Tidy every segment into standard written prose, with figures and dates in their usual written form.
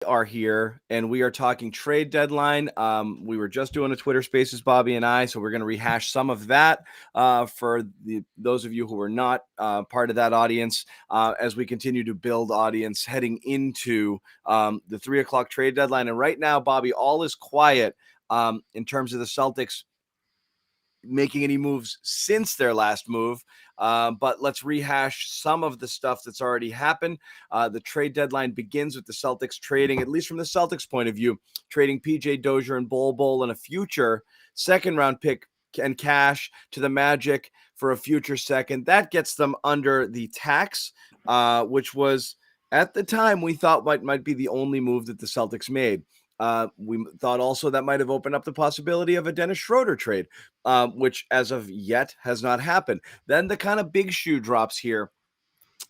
are here and we are talking trade deadline. We were just doing a Twitter Spaces, Bobby and I, so we're going to rehash some of that for those of you who are not part of that audience as we continue to build audience heading into the 3 o'clock trade deadline. And right now, Bobby, all is quiet in terms of the Celtics making any moves since their last move. But let's rehash some of the stuff that's already happened. The trade deadline begins with the Celtics trading, at least from the Celtics point of view, trading PJ Dozier and Bol and a future second round pick and cash to the Magic for a future second. That gets them under the tax, which was at the time we thought might be the only move that the Celtics made. We thought also that might have opened up the possibility of a Dennis Schroeder trade, which as of yet has not happened. Then the kind of big shoe drops here.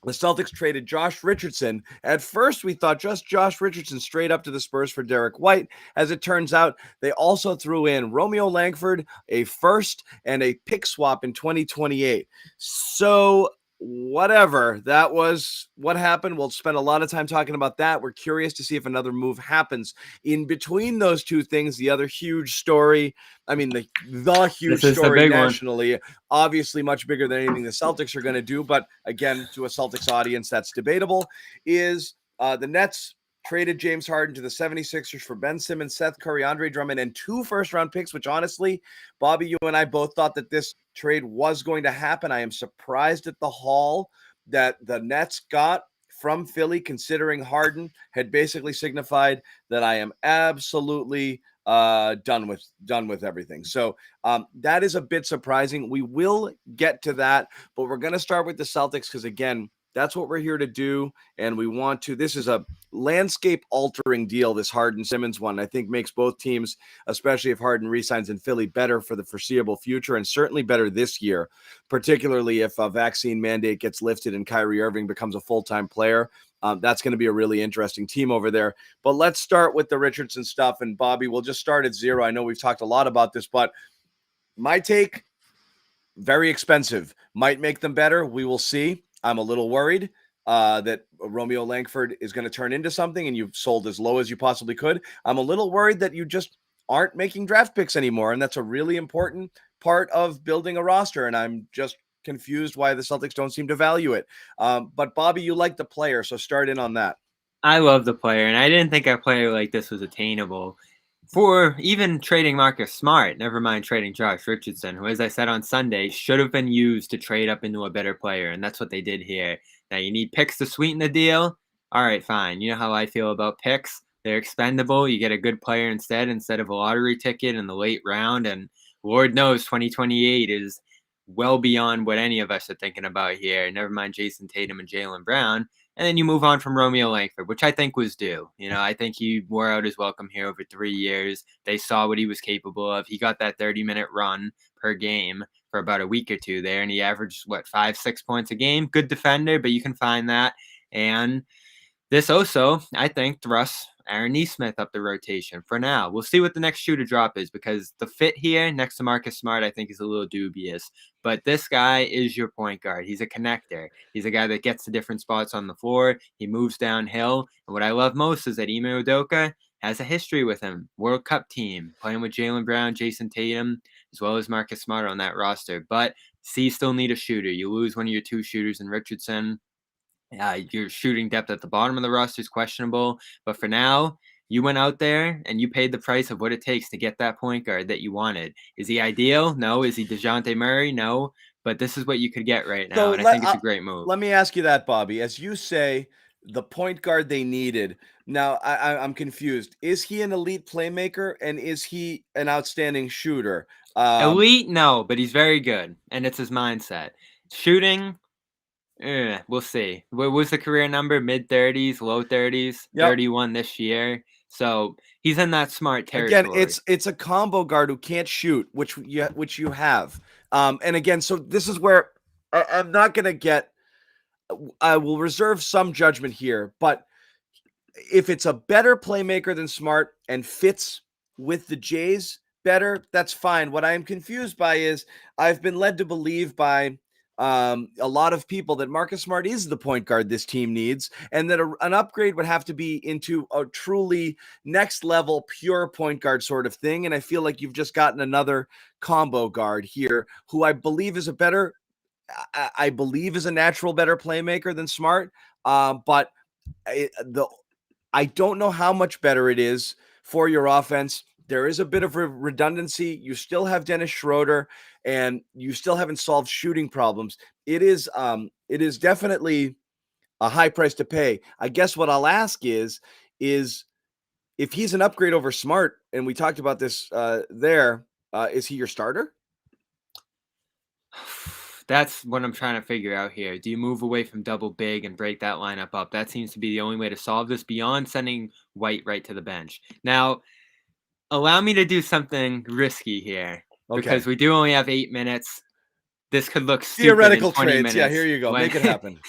The Celtics traded Josh Richardson. At first, we thought just Josh Richardson straight up to the Spurs for Derek White. As it turns out, they also threw in Romeo Langford, a first, and a pick swap in 2028. So whatever, that was what happened. We'll spend a lot of time talking about that. We're curious to see if another move happens. In between those two things, the other huge story, I mean, the huge story nationally, obviously much bigger than anything the Celtics are going to do, but again, to a Celtics audience, that's debatable, is the Nets traded James Harden to the 76ers for Ben Simmons, Seth Curry, Andre Drummond, and 2 first-round picks, which honestly, Bobby, you and I both thought that this trade was going to happen. I am surprised at the haul that the Nets got from Philly, considering Harden had basically signified that I am absolutely done with everything. So that is a bit surprising. We will get to that, but we're going to start with the Celtics because, again, that's what we're here to do, and we want to. This is a landscape-altering deal, this Harden-Simmons one. I think makes both teams, especially if Harden re-signs in Philly, better for the foreseeable future, and certainly better this year, particularly if a vaccine mandate gets lifted and Kyrie Irving becomes a full-time player. That's going to be a really interesting team over there. But let's start with the Richardson stuff, and Bobby, we'll just start at zero. I know we've talked a lot about this, but my take, very expensive. Might make them better. We will see. I'm a little worried that Romeo Langford is going to turn into something and you've sold as low as you possibly could. I'm a little worried that you just aren't making draft picks anymore, and that's a really important part of building a roster, and I'm just confused why the Celtics don't seem to value it. But, Bobby, you like the player, so start in on that. I love the player, and I didn't think a player like this was attainable. For even trading Marcus Smart, never mind trading Josh Richardson, who, as I said on Sunday, should have been used to trade up into a better player, and that's what they did here. Now, you need picks to sweeten the deal? All right, fine. You know how I feel about picks. They're expendable. You get a good player instead of a lottery ticket in the late round, and Lord knows 2028 is well beyond what any of us are thinking about here. Never mind Jason Tatum and Jaylen Brown. And then you move on from Romeo Langford, which I think was due. I think he wore out his welcome here over 3 years. They saw what he was capable of. He got that 30-minute run per game for about a week or two there, and he averaged, 5-6 points a game? Good defender, but you can find that. And this also, I think, thrusts Aaron Nesmith up the rotation for now. We'll see what the next shoe to drop is, because the fit here next to Marcus Smart, I think, is a little dubious. But this guy is your point guard. He's a connector. He's a guy that gets to different spots on the floor. He moves downhill. And what I love most is that Ime Udoka has a history with him. World Cup team, playing with Jaylen Brown, Jason Tatum, as well as Marcus Smart on that roster. But you still need a shooter. You lose one of your 2 shooters in Richardson. Your shooting depth at the bottom of the roster is questionable. But for now, you went out there and you paid the price of what it takes to get that point guard that you wanted. Is he ideal? No. Is he DeJounte Murray? No. But this is what you could get right now, so, and I think it's a great move. Let me ask you that, Bobby. As you say, the point guard they needed. Now, I'm confused. Is he an elite playmaker, and is he an outstanding shooter? Elite? No, but he's very good, and it's his mindset. Shooting? We'll see. What was the career number? Mid-30s, low 30s, yep. 31 this year. So he's in that Smart territory. Again, it's a combo guard who can't shoot, which you have. And again, so this is where I'm not going to get. I will reserve some judgment here, but if it's a better playmaker than Smart and fits with the Jays better, that's fine. What I am confused by is I've been led to believe by a lot of people that Marcus Smart is the point guard this team needs, and that an upgrade would have to be into a truly next level, pure point guard sort of thing. And I feel like you've just gotten another combo guard here who I believe is a natural better playmaker than Smart. But I don't know how much better it is for your offense. There is a bit of redundancy. You still have Dennis Schroeder, and you still haven't solved shooting problems. It is definitely a high price to pay. I guess what I'll ask is if he's an upgrade over Smart, and we talked about this is he your starter? That's what I'm trying to figure out here. Do you move away from double big and break that lineup up? That seems to be the only way to solve this beyond sending White right to the bench. Now, allow me to do something risky here because we do only have 8 minutes. This could look stupid theoretical in 20 trades. minutes. Yeah, here you go. Make it happen.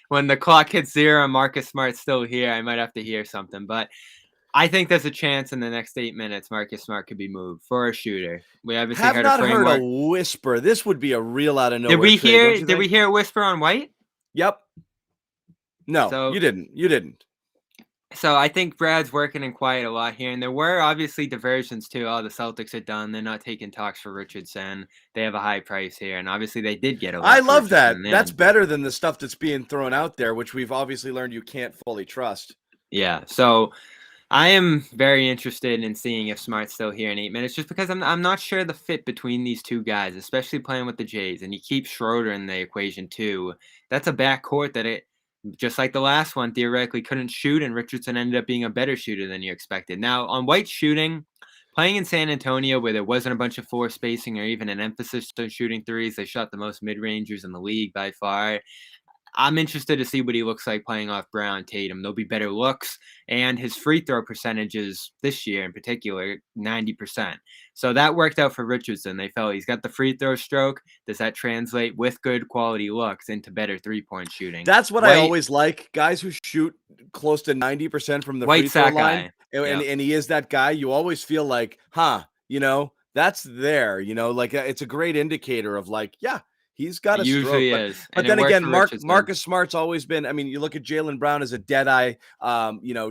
When the clock hits 0, Marcus Smart's still here. I might have to hear something, but I think there's a chance in the next 8 minutes Marcus Smart could be moved for a shooter. We obviously have not heard a framework. whisper. This would be a real out of nowhere. Did we hear a whisper on White? Yep. No, you didn't. So I think Brad's working in quiet a lot here, and there were obviously diversions too. Oh, the Celtics are done. They're not taking talks for Richardson. They have a high price here, and obviously they did get a lot. I love that. That's better than the stuff that's being thrown out there, which we've obviously learned you can't fully trust. Yeah, so I am very interested in seeing if Smart's still here in 8 minutes, just because I'm not sure the fit between these two guys, especially playing with the Jays, and you keep Schroeder in the equation too. That's a backcourt that just like the last one, theoretically couldn't shoot, and Richardson ended up being a better shooter than you expected. Now, on White's shooting, playing in San Antonio where there wasn't a bunch of floor spacing or even an emphasis on shooting threes, they shot the most mid-rangers in the league by far. I'm interested to see what he looks like playing off Brown, Tatum. There'll be better looks, and his free throw percentages this year in particular, 90%. So that worked out for Richardson. They felt he's got the free throw stroke. Does that translate with good quality looks into better three-point shooting? That's what I always like. Guys who shoot close to 90% from the free throw line. And he is that guy. You always feel like, that's there, like it's a great indicator of like, yeah, he's got a stroke. Usually is. But then again, Marcus Smart's always been, you look at Jaylen Brown as a dead-eye,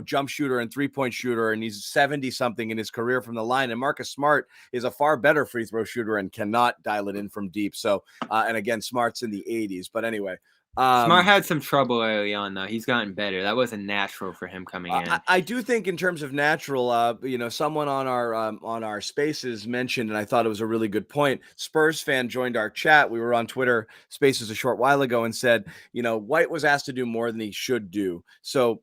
jump shooter and three-point shooter, and he's 70-something in his career from the line. And Marcus Smart is a far better free throw shooter and cannot dial it in from deep. So, and again, Smart's in the 80s. But anyway. Smart had some trouble early on, though. He's gotten better. That wasn't natural for him coming in. I do think in terms of natural, someone on our spaces mentioned, and I thought it was a really good point. Spurs fan joined our chat. We were on Twitter Spaces a short while ago and said, White was asked to do more than he should do. So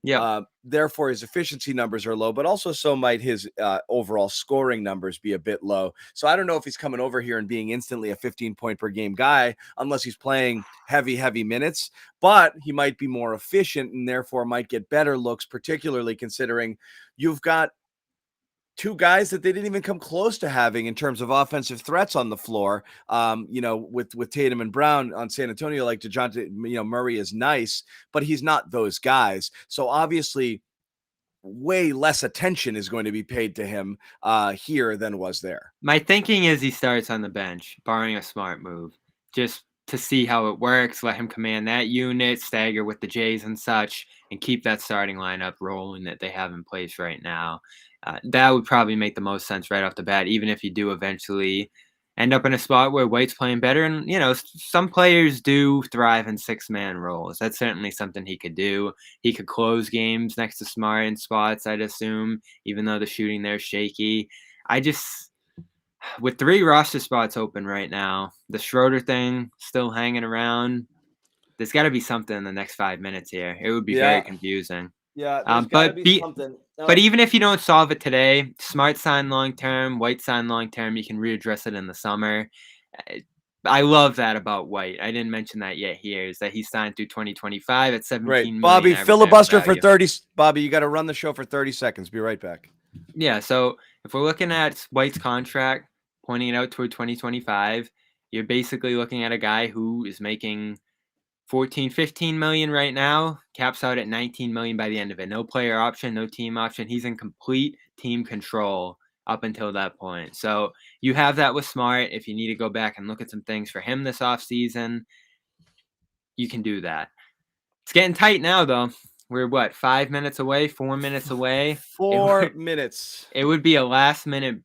therefore his efficiency numbers are low, but also so might his overall scoring numbers be a bit low. So I don't know if he's coming over here and being instantly a 15-point per game guy, unless he's playing heavy minutes. But he might be more efficient and therefore might get better looks, particularly considering you've got two guys that they didn't even come close to having in terms of offensive threats on the floor. With Tatum and Brown on San Antonio, like DeJounte, Murray is nice, but he's not those guys. So obviously way less attention is going to be paid to him here than was there. My thinking is he starts on the bench, barring a Smart move, just to see how it works, let him command that unit, stagger with the Jays and such, and keep that starting lineup rolling that they have in place right now. That would probably make the most sense right off the bat, even if you do eventually end up in a spot where White's playing better. And, some players do thrive in 6-man roles. That's certainly something he could do. He could close games next to Smart in spots, I'd assume, even though the shooting there is shaky. With 3 roster spots open right now, the Schroeder thing still hanging around, there's got to be something in the next 5 minutes here. It would be very confusing. Yeah, there's gotta be something. But even if you don't solve it today, Smart sign long-term, White sign long-term, you can readdress it in the summer. I love that about White. I didn't mention that yet here, is that he signed through 2025 at $17 million. Bobby, filibuster for 30. Bobby, you got to run the show for 30 seconds. Be right back. Yeah, so if we're looking at White's contract, pointing it out toward 2025, you're basically looking at a guy who is making $15 million right now, caps out at $19 million by the end of it. No player option, no team option. He's in complete team control up until that point. So you have that with Smart. If you need to go back and look at some things for him this offseason, you can do that. It's getting tight now, though. We're what, 5 minutes away, 4 minutes away? 4 minutes. It would be a last-minute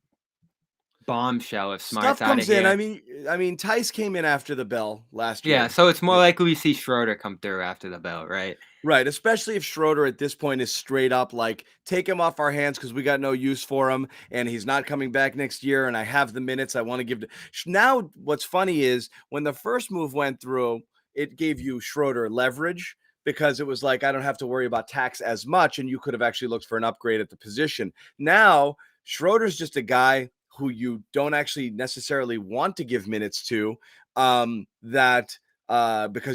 bombshell if Smart's Stuff out of comes in. here. I mean, Tice came in after the bell last year. Yeah, so it's more likely we see Schroeder come through after the bell, right? Right, especially if Schroeder at this point is straight up like, take him off our hands because we got no use for him, and he's not coming back next year, and I have the minutes I want to give to. Now, what's funny is when the first move went through, it gave you Schroeder leverage because it was like, I don't have to worry about tax as much, and you could have actually looked for an upgrade at the position. Now, Schroeder's just a guy who you don't actually necessarily want to give minutes to, because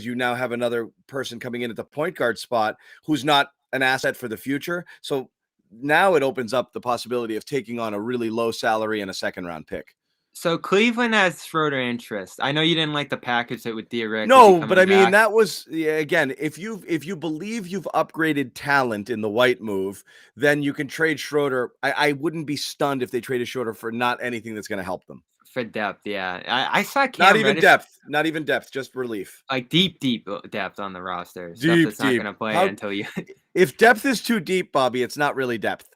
you now have another person coming in at the point guard spot who's not an asset for the future. So now it opens up the possibility of taking on a really low salary and a second-round pick. So Cleveland has Schroeder interest. I know you didn't like the package that would theoretically No, but I mean, back. that was, again, if you believe you've upgraded talent in the White move, then you can trade Schroeder. I wouldn't be stunned if they traded Schroeder for not anything that's going to help them. For depth, yeah. I saw Cam not even Reddish, not even depth, just relief. like deep depth on the roster. Stuff Deep, that's not going to play until you. If depth is too deep, Bobby, it's not really depth.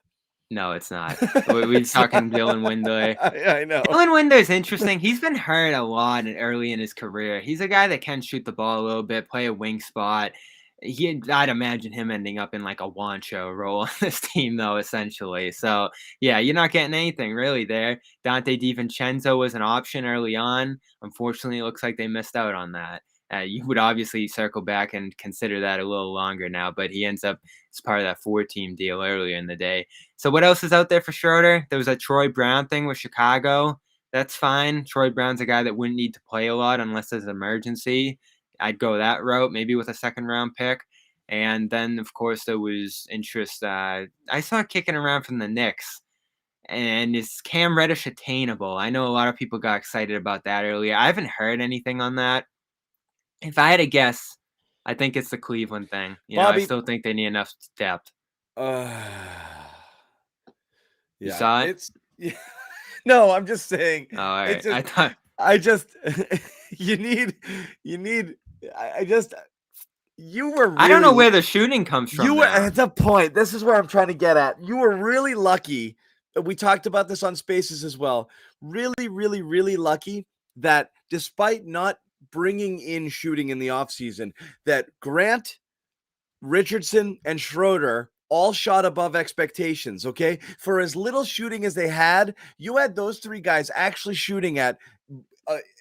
No, it's not. We're talking Dylan Windler. I know. Dylan Windler's interesting. He's been hurt a lot early in his career. He's a guy that can shoot the ball a little bit, play a wing spot. I'd imagine him ending up in like a Wancho role on this team, though, essentially. So, yeah, you're not getting anything really there. Dante DiVincenzo was an option early on. Unfortunately, it looks like they missed out on that. You would obviously circle back and consider that a little longer now, but he ends up as part of that 4-team deal earlier in the day. So what else is out there for Schroeder? There was a Troy Brown thing with Chicago. That's fine. Troy Brown's a guy that wouldn't need to play a lot unless there's an emergency. I'd go that route, maybe with a second-round pick. And then, of course, there was interest. I saw kicking around from the Knicks. And is Cam Reddish attainable? I know a lot of people got excited about that earlier. I haven't heard anything on that. If I had to guess, I think it's the Cleveland thing. Bobby, I still think they need enough depth. Yeah, you saw it? No, I'm just saying. Oh, all right. You were really, I don't know where the shooting comes from. You were at the point. This is where I'm trying to get at. You were really lucky. We talked about this on Spaces as well. Really, really, really lucky that despite not bringing in shooting in the offseason, that Grant, Richardson, and Schroeder all shot above expectations, okay? For as little shooting as they had, you had those three guys actually shooting at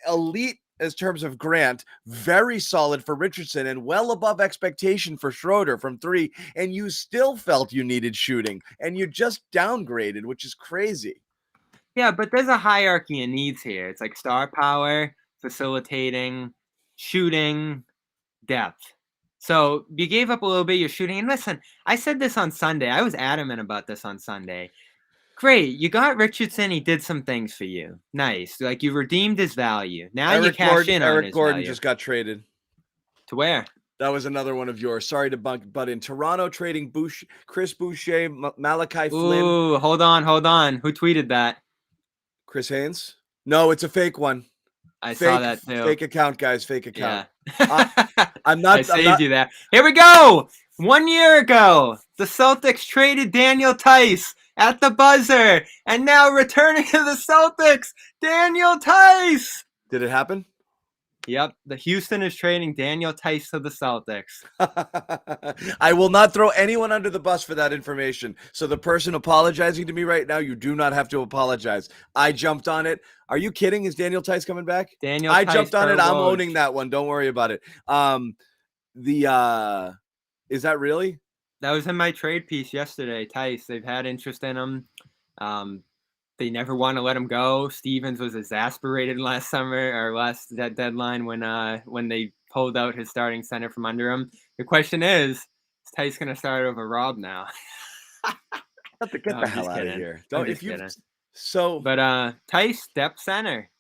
elite as terms of Grant, very solid for Richardson, and well above expectation for Schroeder from three, and you still felt you needed shooting, and you just downgraded, which is crazy. Yeah, but there's a hierarchy of needs here. It's like star power, facilitating, shooting, depth. So you gave up a little bit of your shooting. And listen, I said this on Sunday. I was adamant about this on Sunday. Great. You got Richardson. He did some things for you. Nice. Like you redeemed his value. Now you cash in on his value. Eric Gordon just got traded. To where? That was another one of yours. Sorry to butt in. Toronto trading Chris Boucher, Malachi Flynn. Ooh, hold on. Who tweeted that? Chris Haynes? No, it's a fake one. I saw that too. Fake account, guys. Fake account. Yeah. I saved you that. Here we go. 1 year ago, the Celtics traded Daniel Tice at the buzzer, and now returning to the Celtics, Daniel Tice. Did it happen? Yep. The Houston is trading Daniel Tice to the Celtics. I will not throw anyone under the bus for that information. So the person apologizing to me right now, you do not have to apologize. I jumped on it. Are you kidding? Is Daniel Tice coming back? I jumped on it. I'm owning that one. Don't worry about it. Is that really? That was in my trade piece yesterday. Tice, they've had interest in him. They never want to let him go. Stevens was exasperated last summer or last deadline when they pulled out his starting center from under him. The question is Tice going to start over Rob now? Get the hell out of here! Don't But Tice, depth center,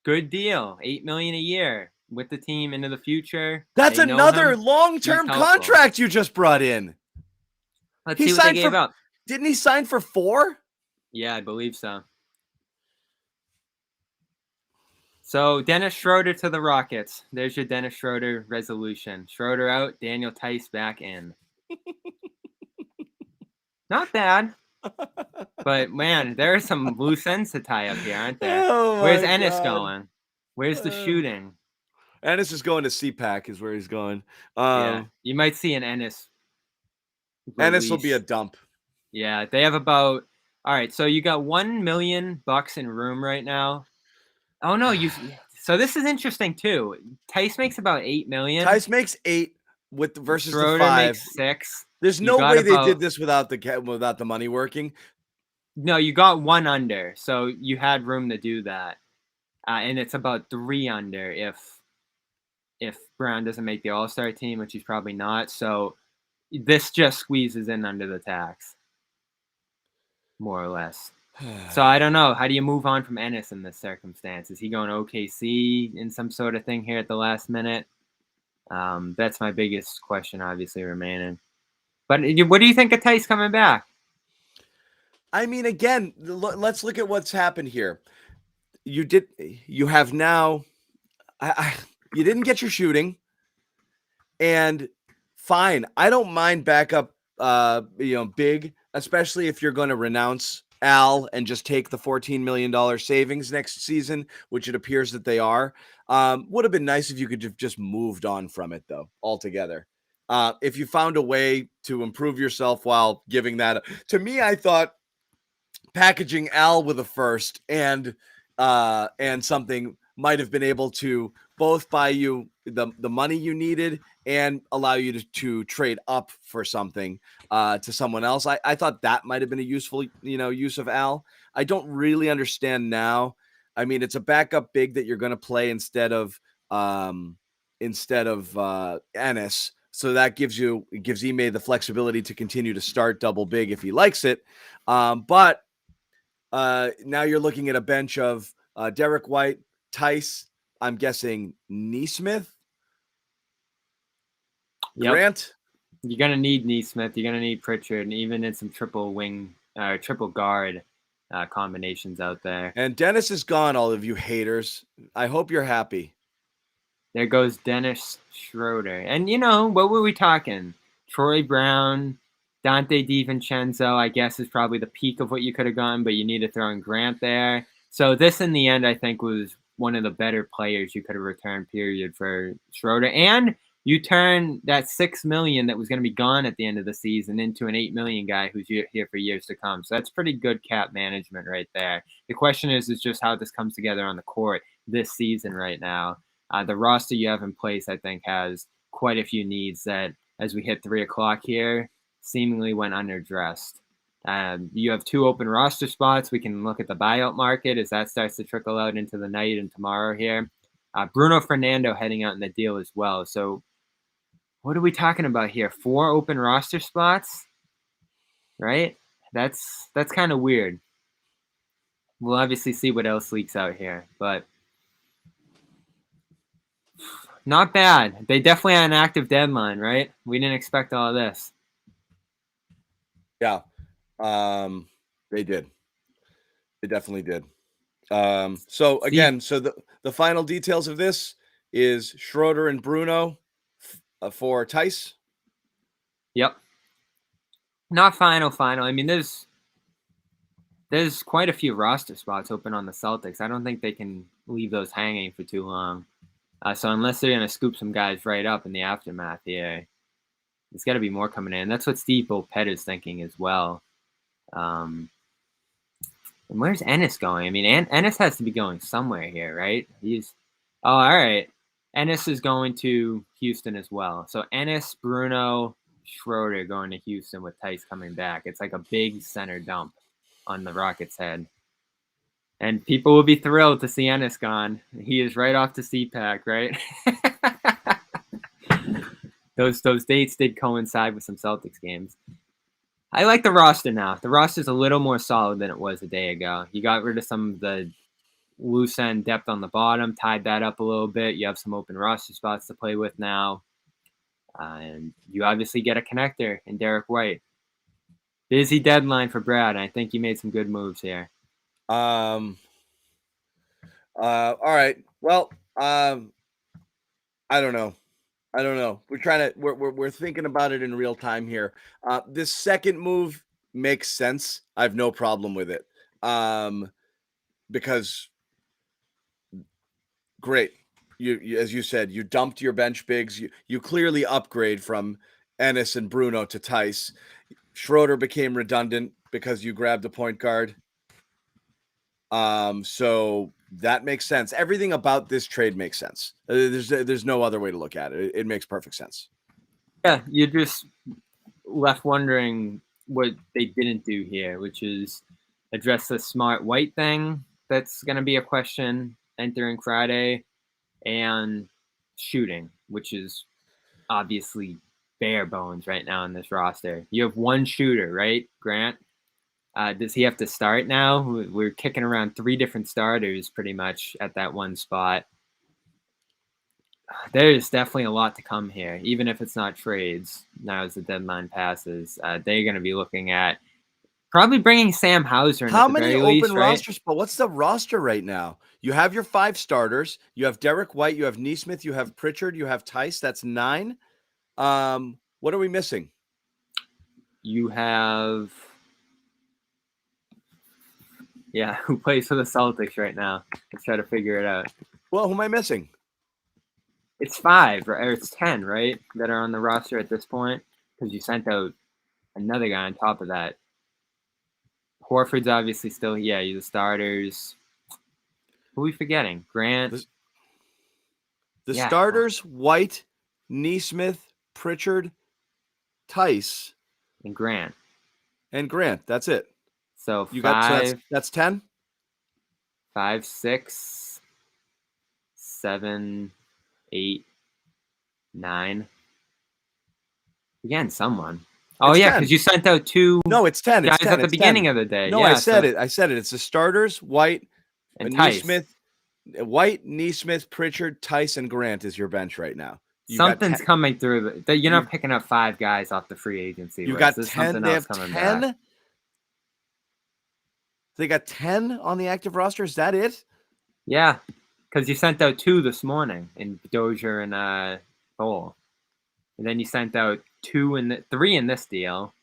good deal, $8 million a year with the team into the future. That's another long-term contract you just brought in. Let's see what they gave up. Didn't he sign for 4? Yeah, I believe so. So Dennis Schroeder to the Rockets. There's your Dennis Schroeder resolution. Schroeder out, Daniel Tice back in. Not bad. But man, there are some loose ends to tie up here, aren't there? Oh Where's my Ennis God. going? Where's the shooting? Ennis is going to CPAC is where he's going. Yeah, you might see an Ennis Ennis will be a release. dump. Yeah, they have about. All right, so you got $1 million in room right now. Oh no, So this is interesting too. Tice makes about $8 million. Tice makes 8 versus Schroeder the 5. makes 6. There's no way they did this without the money working. No, you got 1 under, so you had room to do that, and it's about 3 under if Brown doesn't make the All-Star team, which he's probably not. So this just squeezes in under the tax, more or less. So I don't know. How do you move on from Ennis in this circumstance? Is he going OKC in some sort of thing here at the last minute? That's my biggest question, obviously, remaining. But what do you think of Tice coming back? I mean, again, let's look at what's happened here. You have now, you didn't get your shooting, and fine. I don't mind backup, big, especially if you're going to renounce Al and just take the $14 million savings next season, which it appears that they are. Would have been nice if you could have just moved on from it, though, altogether. If you found a way to improve yourself while giving that, to me, I thought packaging Al with a first and something might have been able to both buy you the money you needed and allow you to trade up for something to someone else. I thought that might have been a useful, use of Al. I don't really understand now. I mean, it's a backup big that you're going to play instead of Ennis. So that gives Ime the flexibility to continue to start double big if he likes it. But now you're looking at a bench of Derek White, Tice, I'm guessing Nesmith, Grant. You're going to need Nesmith. You're going to need Pritchard, and even in some triple guard combinations out there. And Dennis is gone, all of you haters. I hope you're happy. There goes Dennis Schroeder. And, what were we talking? Troy Brown, Dante DiVincenzo, I guess, is probably the peak of what you could have gone, but you need to throw in Grant there. So this, in the end, I think was one of the better players you could have returned, period, for Schroeder. And you turn that $6 million that was going to be gone at the end of the season into an $8 million guy who's here for years to come. So that's pretty good cap management right there. The question is just how this comes together on the court this season right now. The roster you have in place, I think, has quite a few needs that, as we hit 3 o'clock here, seemingly went underdressed. You have 2 open roster spots. We can look at the buyout market as that starts to trickle out into the night and tomorrow here. Bruno Fernando heading out in the deal as well. So what are we talking about here? 4 open roster spots, right? That's kind of weird. We'll obviously see what else leaks out here, but not bad. They definitely had an active deadline, right? We didn't expect all of this. Yeah, they did. They definitely did. So again, so the final details of this is Schroeder and Bruno for Tice. Yep. Not final. I mean, there's quite a few roster spots open on the Celtics. I don't think they can leave those hanging for too long. So unless they're going to scoop some guys right up in the aftermath here, there's got to be more coming in. That's what Steve Bulpett is thinking as well. And where's Ennis going? I mean, Ennis has to be going somewhere here, right? All right. Ennis is going to Houston as well. So Ennis, Bruno, Schroeder going to Houston with Tice coming back. It's like a big center dump on the Rockets' head. And people will be thrilled to see Ennis gone. He is right off to CPAC, right? Those dates did coincide with some Celtics games. I like the roster now. The roster's a little more solid than it was a day ago. You got rid of some of the loose end depth on the bottom, tied that up a little bit. You have some open roster spots to play with now. And you obviously get a connector in Derek White. Busy deadline for Brad. I think you made some good moves here. All right. Well, I don't know. We're thinking about it in real time here. This second move makes sense. I have no problem with it. Because great. You as you said, you dumped your bench bigs. You clearly upgrade from Ennis and Bruno to Tice. Schroeder became redundant because you grabbed a point guard. So that makes sense. Everything about this trade makes sense. There's no other way to look at it. It makes perfect sense. Yeah, you're just left wondering what they didn't do here, which is address the Smart White thing. That's going to be a question entering Friday, and shooting, which is obviously bare bones right now in this roster. You have one shooter, right, Grant? Does he have to start now? We're kicking around 3 different starters pretty much at that one spot. There's definitely a lot to come here, even if it's not trades. Now as the deadline passes, they're going to be looking at probably bringing Sam Hauser in How at the many very open least, right? roster spots? What's the roster right now? You have your 5 starters. You have Derek White. You have Neesmith. You have Pritchard. You have Tice. That's 9. What are we missing? You have, who plays for the Celtics right now? Let's try to figure it out. Well, who am I missing? It's 5, or it's 10, right, that are on the roster at this point, because you sent out another guy on top of that. Horford's obviously still, you're the starters. Who are we forgetting? Grant. The starters, White, Neesmith, Pritchard, Tice, and Grant. That's it. So you 5. So that's 10. 5, 6, 7, 8, 9. Again, someone. Oh, it's because you sent out 2 no, it's 10. guys it's 10. at the beginning of the day. No, I said it. It's the starters, White, and Neesmith, White, Neesmith, Pritchard, Tice, and Grant is your bench right now. Something's coming through. You're not picking up 5 guys off the free agency. You got 10. They have 10. Back. They got 10 on the active roster. Is that it? Yeah, because you sent out 2 this morning in Dozier and Cole, and then you sent out 2 and 3 in this deal.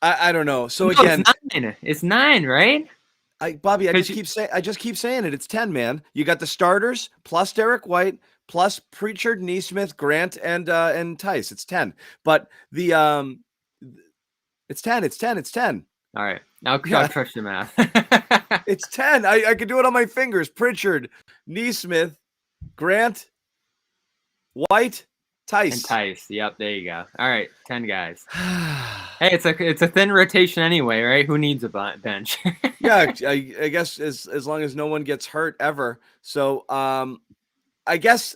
I don't know. So again, it's 9, right? Bobby, I just keep saying it. It's 10, man. You got the starters plus Derek White plus Pritchard, Neesmith, Grant, and Tice. It's 10. But the it's 10. It's 10. It's 10. All right. I'll trust your math. It's 10. I could do it on my fingers. Pritchard, Neesmith, Grant, White, Tice. And Tice. Yep, there you go. All right, 10 guys. Hey, it's a thin rotation anyway, right? Who needs a bench? Yeah, I guess as long as no one gets hurt ever. So I guess,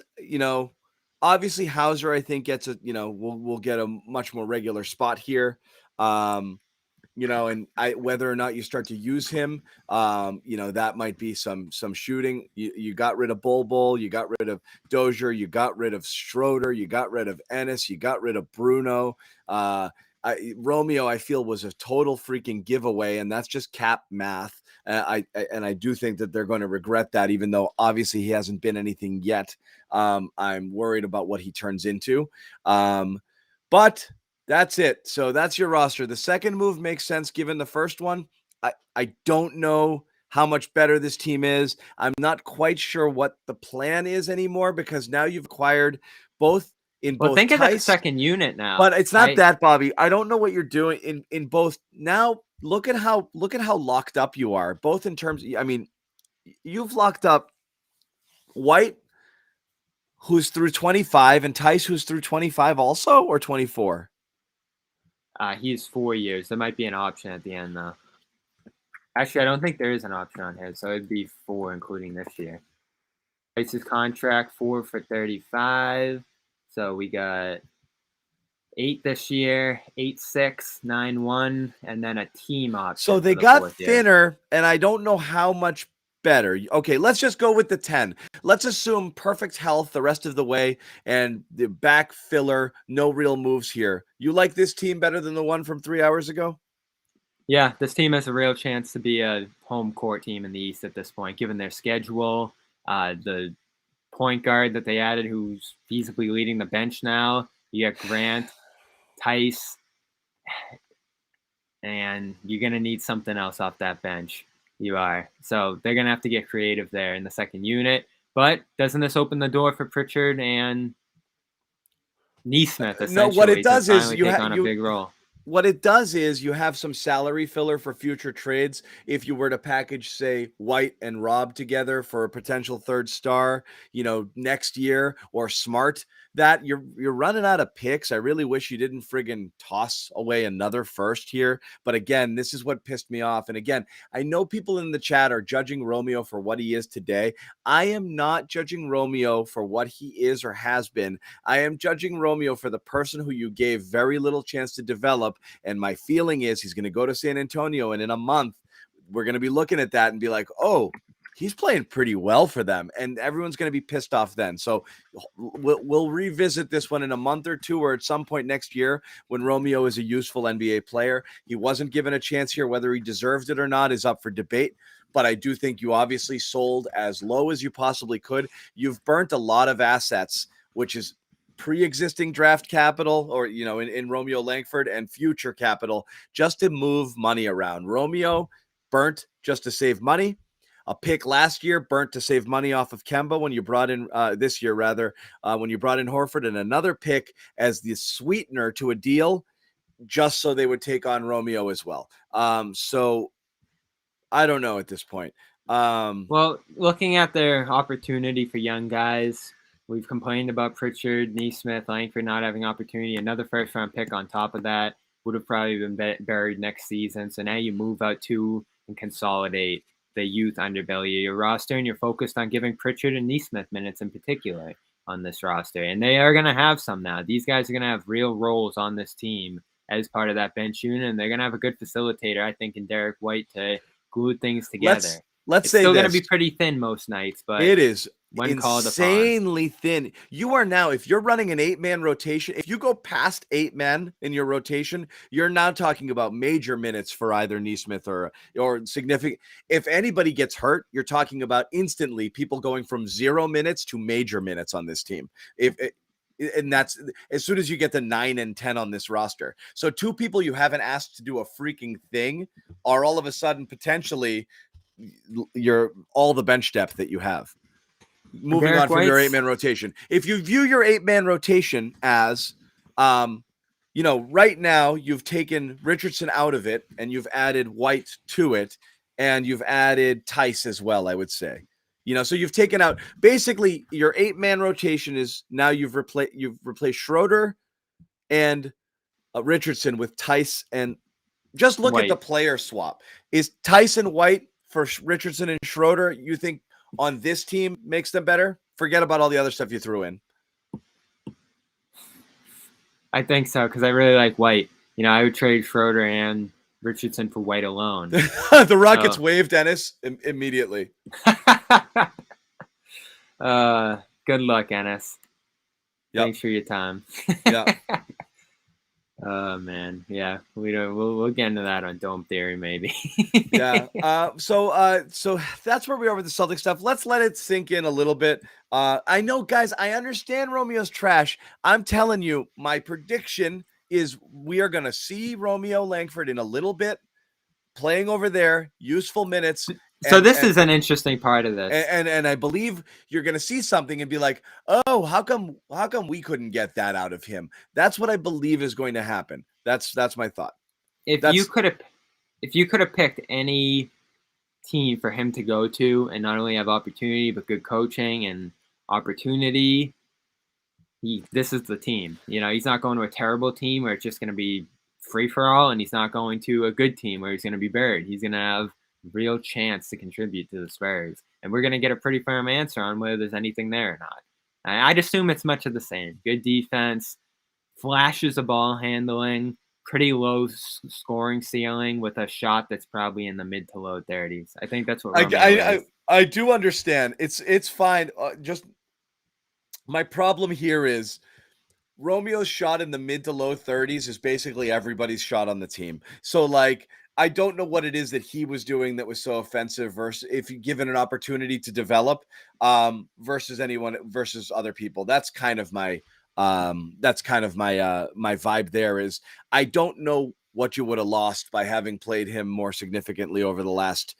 obviously Hauser, I think, gets we'll get a much more regular spot here. And whether or not you start to use him, that might be some shooting. You got rid of Bol, you got rid of Dozier, you got rid of Schroeder, you got rid of Ennis, you got rid of Bruno. Romeo, I feel, was a total freaking giveaway, and that's just cap math. I do think that they're going to regret that, even though obviously he hasn't been anything yet. I'm worried about what he turns into. But that's it. So that's your roster. The second move makes sense given the first one. I don't know how much better this team is. I'm not quite sure what the plan is anymore, because now you've acquired both both. Think of that second unit now. But it's not that, Bobby. I don't know what you're doing in both. Now look at how locked up you are, both in terms. I mean, you've locked up White, who's through 25, and Tice, who's through 25 also, or 24. He's 4 years. There might be an option at the end, though. Actually, I don't think there is an option on here, so it'd be 4, including this year. Tice's contract 4 for 35. So we got 8 this year, 8-6, 9-1, and then a team option. So they got thinner, and I don't know how much better. Okay, let's just go with the 10. Let's assume perfect health the rest of the way, and the back filler, no real moves here. You like this team better than the one from 3 hours ago? Yeah, this team has a real chance to be a home court team in the East at this point, given their schedule, the point guard that they added who's feasibly leading the bench now. You got Grant, Tice, and you're going to need something else off that bench. You are. So they're going to have to get creative there in the second unit. But doesn't this open the door for Pritchard and Neesmith, essentially, No, what it does to is finally take on a big role? What it does is you have some salary filler for future trades. If you were to package, say, White and Rob together for a potential third star, next year, or Smart, that you're running out of picks. I really wish you didn't friggin' toss away another first here. But again, this is what pissed me off. And again, I know people in the chat are judging Romeo for what he is today. I am not judging Romeo for what he is or has been. I am judging Romeo for the person who you gave very little chance to develop. And my feeling is he's going to go to San Antonio, and in a month, we're going to be looking at that and be like, oh, he's playing pretty well for them. And everyone's going to be pissed off then. So we'll revisit this one in a month or two, or at some point next year when Romeo is a useful NBA player. He wasn't given a chance here. Whether he deserved it or not is up for debate. But I do think you obviously sold as low as you possibly could. You've burnt a lot of assets, which is pre-existing draft capital, or in Romeo Langford, and future capital, just to move money around. Romeo burnt just to save money. A pick last year burnt to save money off of Kemba when you brought in this year, rather, when you brought in Horford, and another pick as the sweetener to a deal just so they would take on Romeo as well. So I don't know at this point. Well, looking at their opportunity for young guys, we've complained about Pritchard, Neesmith, Langford not having opportunity. Another first-round pick on top of that would have probably been buried next season. So now you move out to and consolidate the youth underbelly of your roster, and you're focused on giving Pritchard and Neesmith minutes in particular on this roster. And they are going to have some now. These guys are going to have real roles on this team as part of that bench unit, and they're going to have a good facilitator, I think, in Derek White to glue things together. Let's say it's still going to be pretty thin most nights, but it is when insanely thin. You are now, if you're running an 8-man rotation, if you go past 8 men in your rotation, you're now talking about major minutes for either Neesmith or significant. If anybody gets hurt, you're talking about instantly people going from 0 minutes to major minutes on this team. And that's as soon as you get to 9 and 10 on this roster. So 2 people you haven't asked to do a freaking thing are all of a sudden potentially all the bench depth that you have. Moving on from your 8-man rotation. If you view your 8-man rotation as, right now you've taken Richardson out of it and you've added White to it, and you've added Tice as well, I would say. So you've taken out basically your 8-man rotation is now you've replaced Schroeder and Richardson with Tice, and just look at the player swap. Is Tice and White for Richardson and Schroeder, you think on this team makes them better? Forget about all the other stuff you threw in. I think so, because I really like White. I would trade Schroeder and Richardson for White alone. The Rockets waived Ennis immediately. Good luck, Ennis. Yep. Thanks for your time. Yeah. Oh man, yeah, we'll get into that on Dome Theory maybe. Yeah. So that's where we are with the Celtics stuff. Let's let it sink in a little bit. I know, guys, I understand Romeo's trash. I'm telling you, my prediction is we are going to see Romeo Langford in a little bit playing over there, useful minutes. So this is an interesting part of this. And I believe you're going to see something and be like, oh, how come we couldn't get that out of him? That's what I believe is going to happen. That's my thought. If you could have picked any team for him to go to and not only have opportunity, but good coaching and opportunity, this is the team. He's not going to a terrible team where it's just going to be free for all, and he's not going to a good team where he's going to be buried. He's going to have real chance to contribute to the Spurs, and we're going to get a pretty firm answer on whether there's anything there or not. I'd assume it's much of the same. Good defense, flashes of ball handling, pretty low scoring ceiling with a shot that's probably in the mid to low 30s. I think that's what I do understand. It's fine. Just my problem here is Romeo's shot in the mid to low 30s is basically everybody's shot on the team. So I don't know what it is that he was doing that was so offensive versus if you given an opportunity to develop versus other people. That's kind of my my vibe there is I don't know what you would have lost by having played him more significantly over the last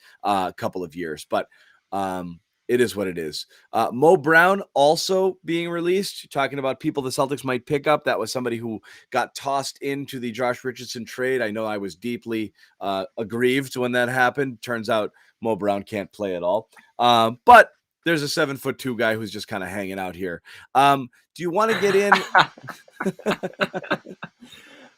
couple of years, but it is what it is. Mo Brown also being released, talking about people the Celtics might pick up. That was somebody who got tossed into the Josh Richardson trade. I know I was deeply aggrieved when that happened. Turns out Mo Brown can't play at all. But there's a 7'2" guy who's just kind of hanging out here. Do you want to get in?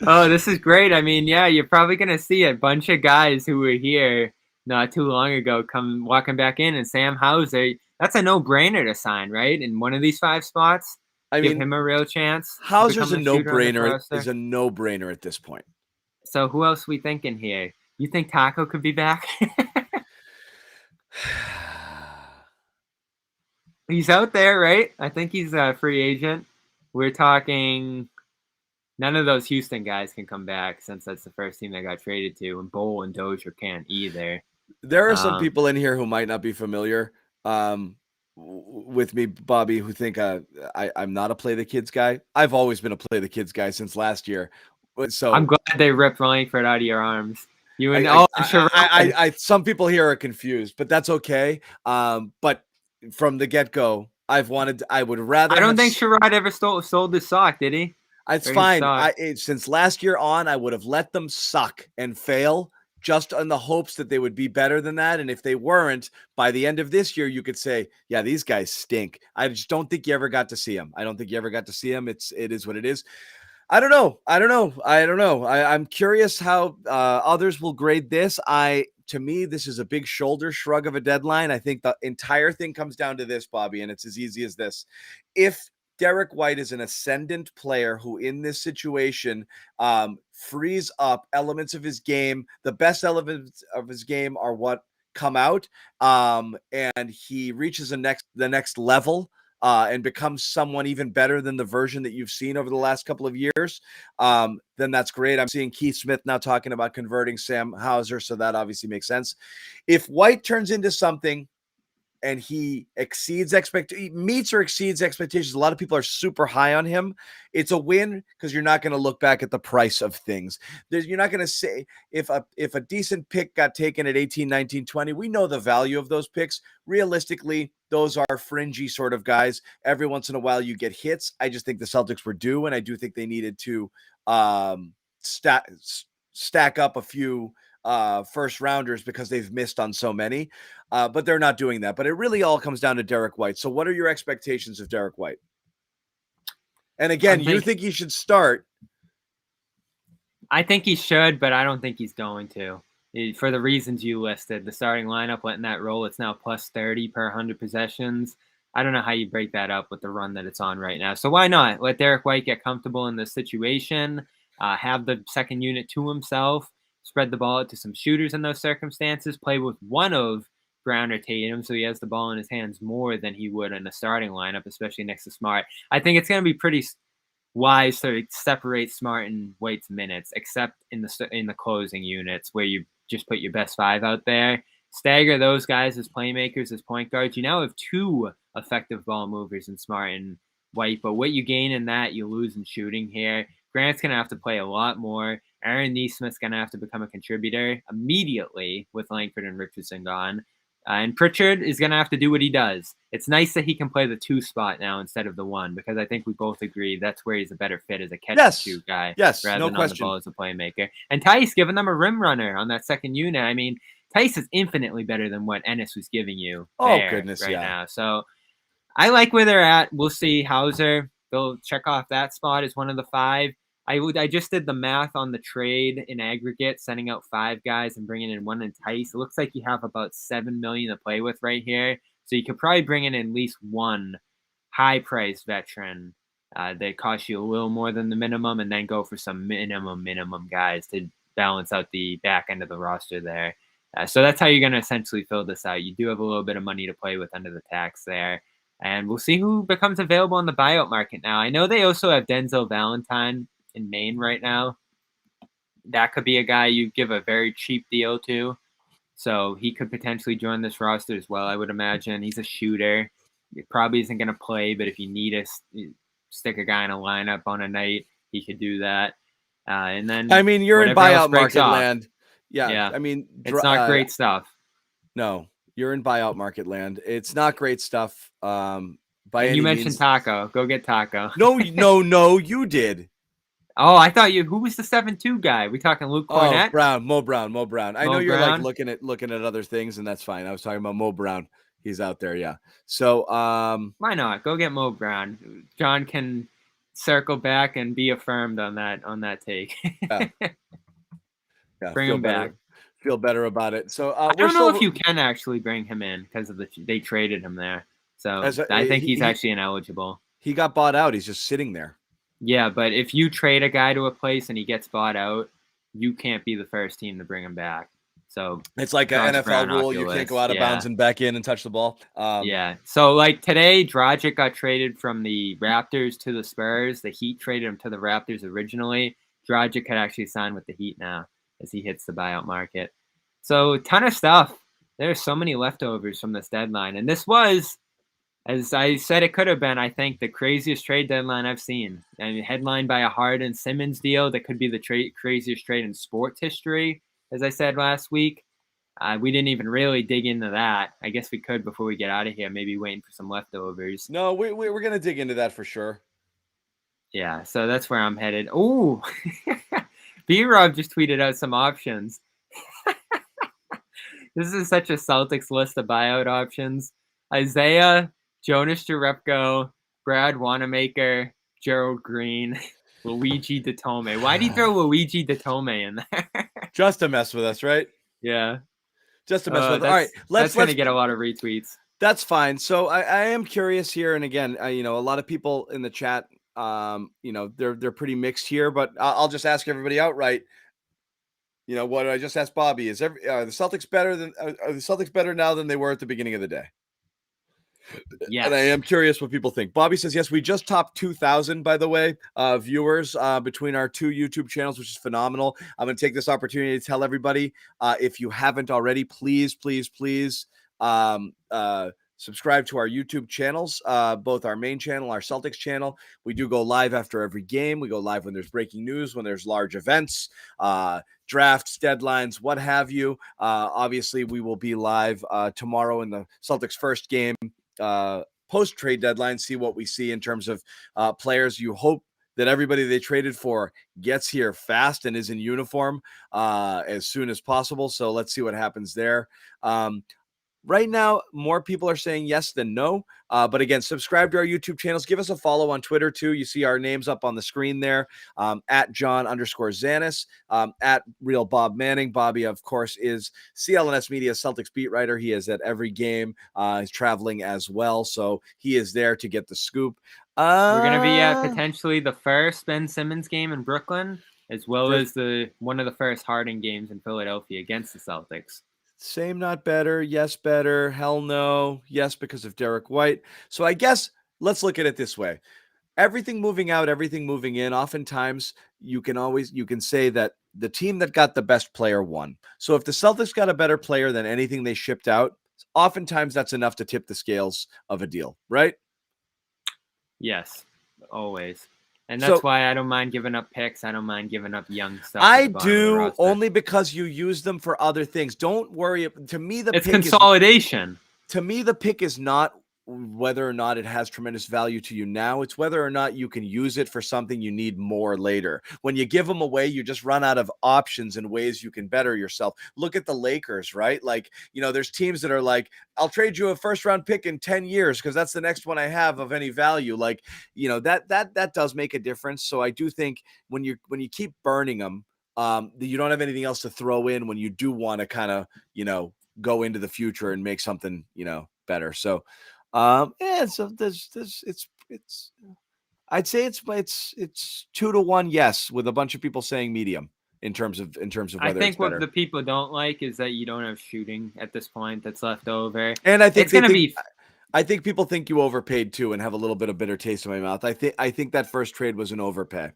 Oh, this is great. I mean, yeah, you're probably going to see a bunch of guys who were here not too long ago come walking back in, and Sam Hauser, that's a no-brainer to sign, right? In one of these 5 spots, give him a real chance. Hauser's a no-brainer. Is a no-brainer at this point. So who else are we thinking here? You think Taco could be back? He's out there, right? I think he's a free agent. We're talking... None of those Houston guys can come back since that's the first team that got traded to, and Bowl and Dozier can't either. There are some people in here who might not be familiar with me, Bobby, who think I'm not a play the kids guy. I've always been a play the kids guy since last year. So I'm glad they ripped Langford out of your arms. You and some people here are confused, but that's okay. But from the get-go, I would rather. I don't think Sherrod ever sold his sock, did he? It's fine. Since last year on, I would have let them suck and fail just in the hopes that they would be better than that. And if they weren't, by the end of this year, you could say, yeah, these guys stink. I just don't think you ever got to see them. It is what it is. I don't know. I'm curious how others will grade this. To me, this is a big shoulder shrug of a deadline. I think the entire thing comes down to this, Bobby, and it's as easy as this. If Derek White is an ascendant player who in this situation frees up elements of his game. The best elements of his game are what come out, and he reaches the next level and becomes someone even better than the version that you've seen over the last couple of years, then that's great. I'm seeing Keith Smith now talking about converting Sam Hauser, so that obviously makes sense. If White turns into something and he meets or exceeds expectations, a lot of people are super high on him. It's a win because you're not going to look back at the price of things. You're not going to say if a decent pick got taken at 18, 19, 20, we know the value of those picks. Realistically, those are fringy sort of guys. Every once in a while you get hits. I just think the Celtics were due, and I do think they needed to stack up a few first rounders because they've missed on so many, but they're not doing that. But it really all comes down to Derek White. So what are your expectations of Derek White? And again, you think he should start? I think he should, but I don't think he's going to. For the reasons you listed, the starting lineup letting that roll, it's now plus 30 per 100 possessions. I don't know how you break that up with the run that it's on right now. So why not let Derek White get comfortable in this situation, have the second unit to himself, spread the ball out to some shooters in those circumstances, play with one of Brown or Tatum so he has the ball in his hands more than he would in the starting lineup, especially next to Smart. I think it's going to be pretty wise to separate Smart and White's minutes, except in the closing units where you just put your best 5 out there. Stagger those guys as playmakers, as point guards. You now have 2 effective ball movers in Smart and White, but what you gain in that, you lose in shooting here. Grant's going to have to play a lot more. Aaron Nesmith's going to have to become a contributor immediately with Langford and Richardson gone. And Pritchard is going to have to do what he does. It's nice that he can play the 2 spot now instead of the 1, because I think we both agree that's where he's a better fit as a catch-and-shoot guy rather than on the ball as a playmaker. And Tice giving them a rim runner on that second unit. I mean, Tice is infinitely better than what Ennis was giving you now. So I like where they're at. We'll see. Hauser, they'll check off that spot as one of the 5. I just did the math on the trade in aggregate, sending out 5 guys and bringing in 1 in Tice. It looks like you have about $7 million to play with right here. So you could probably bring in at least 1 high-priced veteran that costs you a little more than the minimum, and then go for some minimum guys to balance out the back end of the roster there. So that's how you're going to essentially fill this out. You do have a little bit of money to play with under the tax there. And we'll see who becomes available on the buyout market now. I know they also have Denzel Valentine in Maine right now. that could be a guy you give a very cheap deal to. So he could potentially join this roster as well, I would imagine. He's a shooter. He probably isn't going to play, but if you need to stick a guy in a lineup on a night, he could do that. And then I mean, you're in whatever else buyout breaks market off. land. Yeah. Yeah. I mean, It's not great stuff. No, you're in buyout market land. It's not great stuff. By And any you mentioned means. Taco. Go get Taco. No, you did. Oh, I thought who was the 7-2 guy? We talking Luke Cornett? Oh, Mo Brown. I know you're Brown? like looking at other things, and that's fine. I was talking about Mo Brown. He's out there, yeah. So why not? Go get Mo Brown. John can circle back and be affirmed on that take. Yeah. Bring him back. Feel better about it. So I don't know if you can actually bring him in because they traded him there. So I think he's actually ineligible. He got bought out. He's just sitting there. Yeah, but if you trade a guy to a place and he gets bought out, you can't be the first team to bring him back. So it's like an NFL rule. You can't go out of bounds and back in and touch the ball. Yeah. So like today, Dragic got traded from the Raptors to the Spurs. The Heat traded him to the Raptors originally. Dragic had actually signed with the Heat now as he hits the buyout market. So a ton of stuff. There's so many leftovers from this deadline. And this was, as I said it could have been, I think, the craziest trade deadline I've seen. I mean, headlined by a Harden Simmons deal that could be the craziest trade in sports history, as I said last week. We didn't even really dig into that. I guess we could before we get out of here, maybe waiting for some leftovers. No, we're going to dig into that for sure. Yeah, so that's where I'm headed. Ooh, B-Rob just tweeted out some options. This is such a Celtics list of buyout options. Isaiah, Jonas Jerebko, Brad Wanamaker, Gerald Green, Luigi Datome. Why do you throw Luigi Datome in there? Just to mess with us, right? Yeah. Just to mess with us. All right. Let's going to get a lot of retweets. That's fine. So I am curious here. And again, a lot of people in the chat, they're pretty mixed here, but I'll just ask everybody outright. What I just asked Bobby is are the Celtics better now than they were at the beginning of the day? Yeah. And I am curious what people think. Bobby says, yes, we just topped 2,000, by the way, viewers between our two YouTube channels, which is phenomenal. I'm going to take this opportunity to tell everybody, if you haven't already, please subscribe to our YouTube channels, both our main channel, our Celtics channel. We do go live after every game. We go live when there's breaking news, when there's large events, drafts, deadlines, what have you. Obviously, we will be live tomorrow in the Celtics' first game, post-trade deadline, see what we see in terms of players. You hope that everybody they traded for gets here fast and is in uniform as soon as possible. So let's see what happens there. Right now, more people are saying yes than no. But again, subscribe to our YouTube channels. Give us a follow on Twitter, too. You see our names up on the screen there, at John_Zanis, at Real Bob Manning. Bobby, of course, is CLNS Media Celtics beat writer. He is at every game. He's traveling as well, so he is there to get the scoop. We're going to be at potentially the first Ben Simmons game in Brooklyn, as well as one of the first Harden games in Philadelphia against the Celtics. Same, not better. Yes, better. Hell no. Yes, because of Derek White. So I guess let's look at it this way. Everything moving out, everything moving in. Oftentimes you can say that the team that got the best player won. So if the Celtics got a better player than anything they shipped out, oftentimes that's enough to tip the scales of a deal, right? Yes, always. And that's why I don't mind giving up picks. I don't mind giving up young stuff. I do, only because you use them for other things. Don't worry. To me, it's consolidation. To me, the pick is not whether or not it has tremendous value to you now. It's whether or not you can use it for something you need more later. When you give them away, you just run out of options and ways you can better yourself. Look at the Lakers, right? Like, there's teams that are like, I'll trade you a first round pick in 10 years because that's the next one I have of any value. Like, that does make a difference. So I do think when you keep burning them, you don't have anything else to throw in when you do want to kind of, go into the future and make something, better. So, so it's I'd say it's 2-1 yes, with a bunch of people saying medium in terms of whether I think it's better. What the people don't like is that you don't have shooting at this point that's left over. And I think I think people think you overpaid too and have a little bit of bitter taste in my mouth. I think that first trade was an overpay.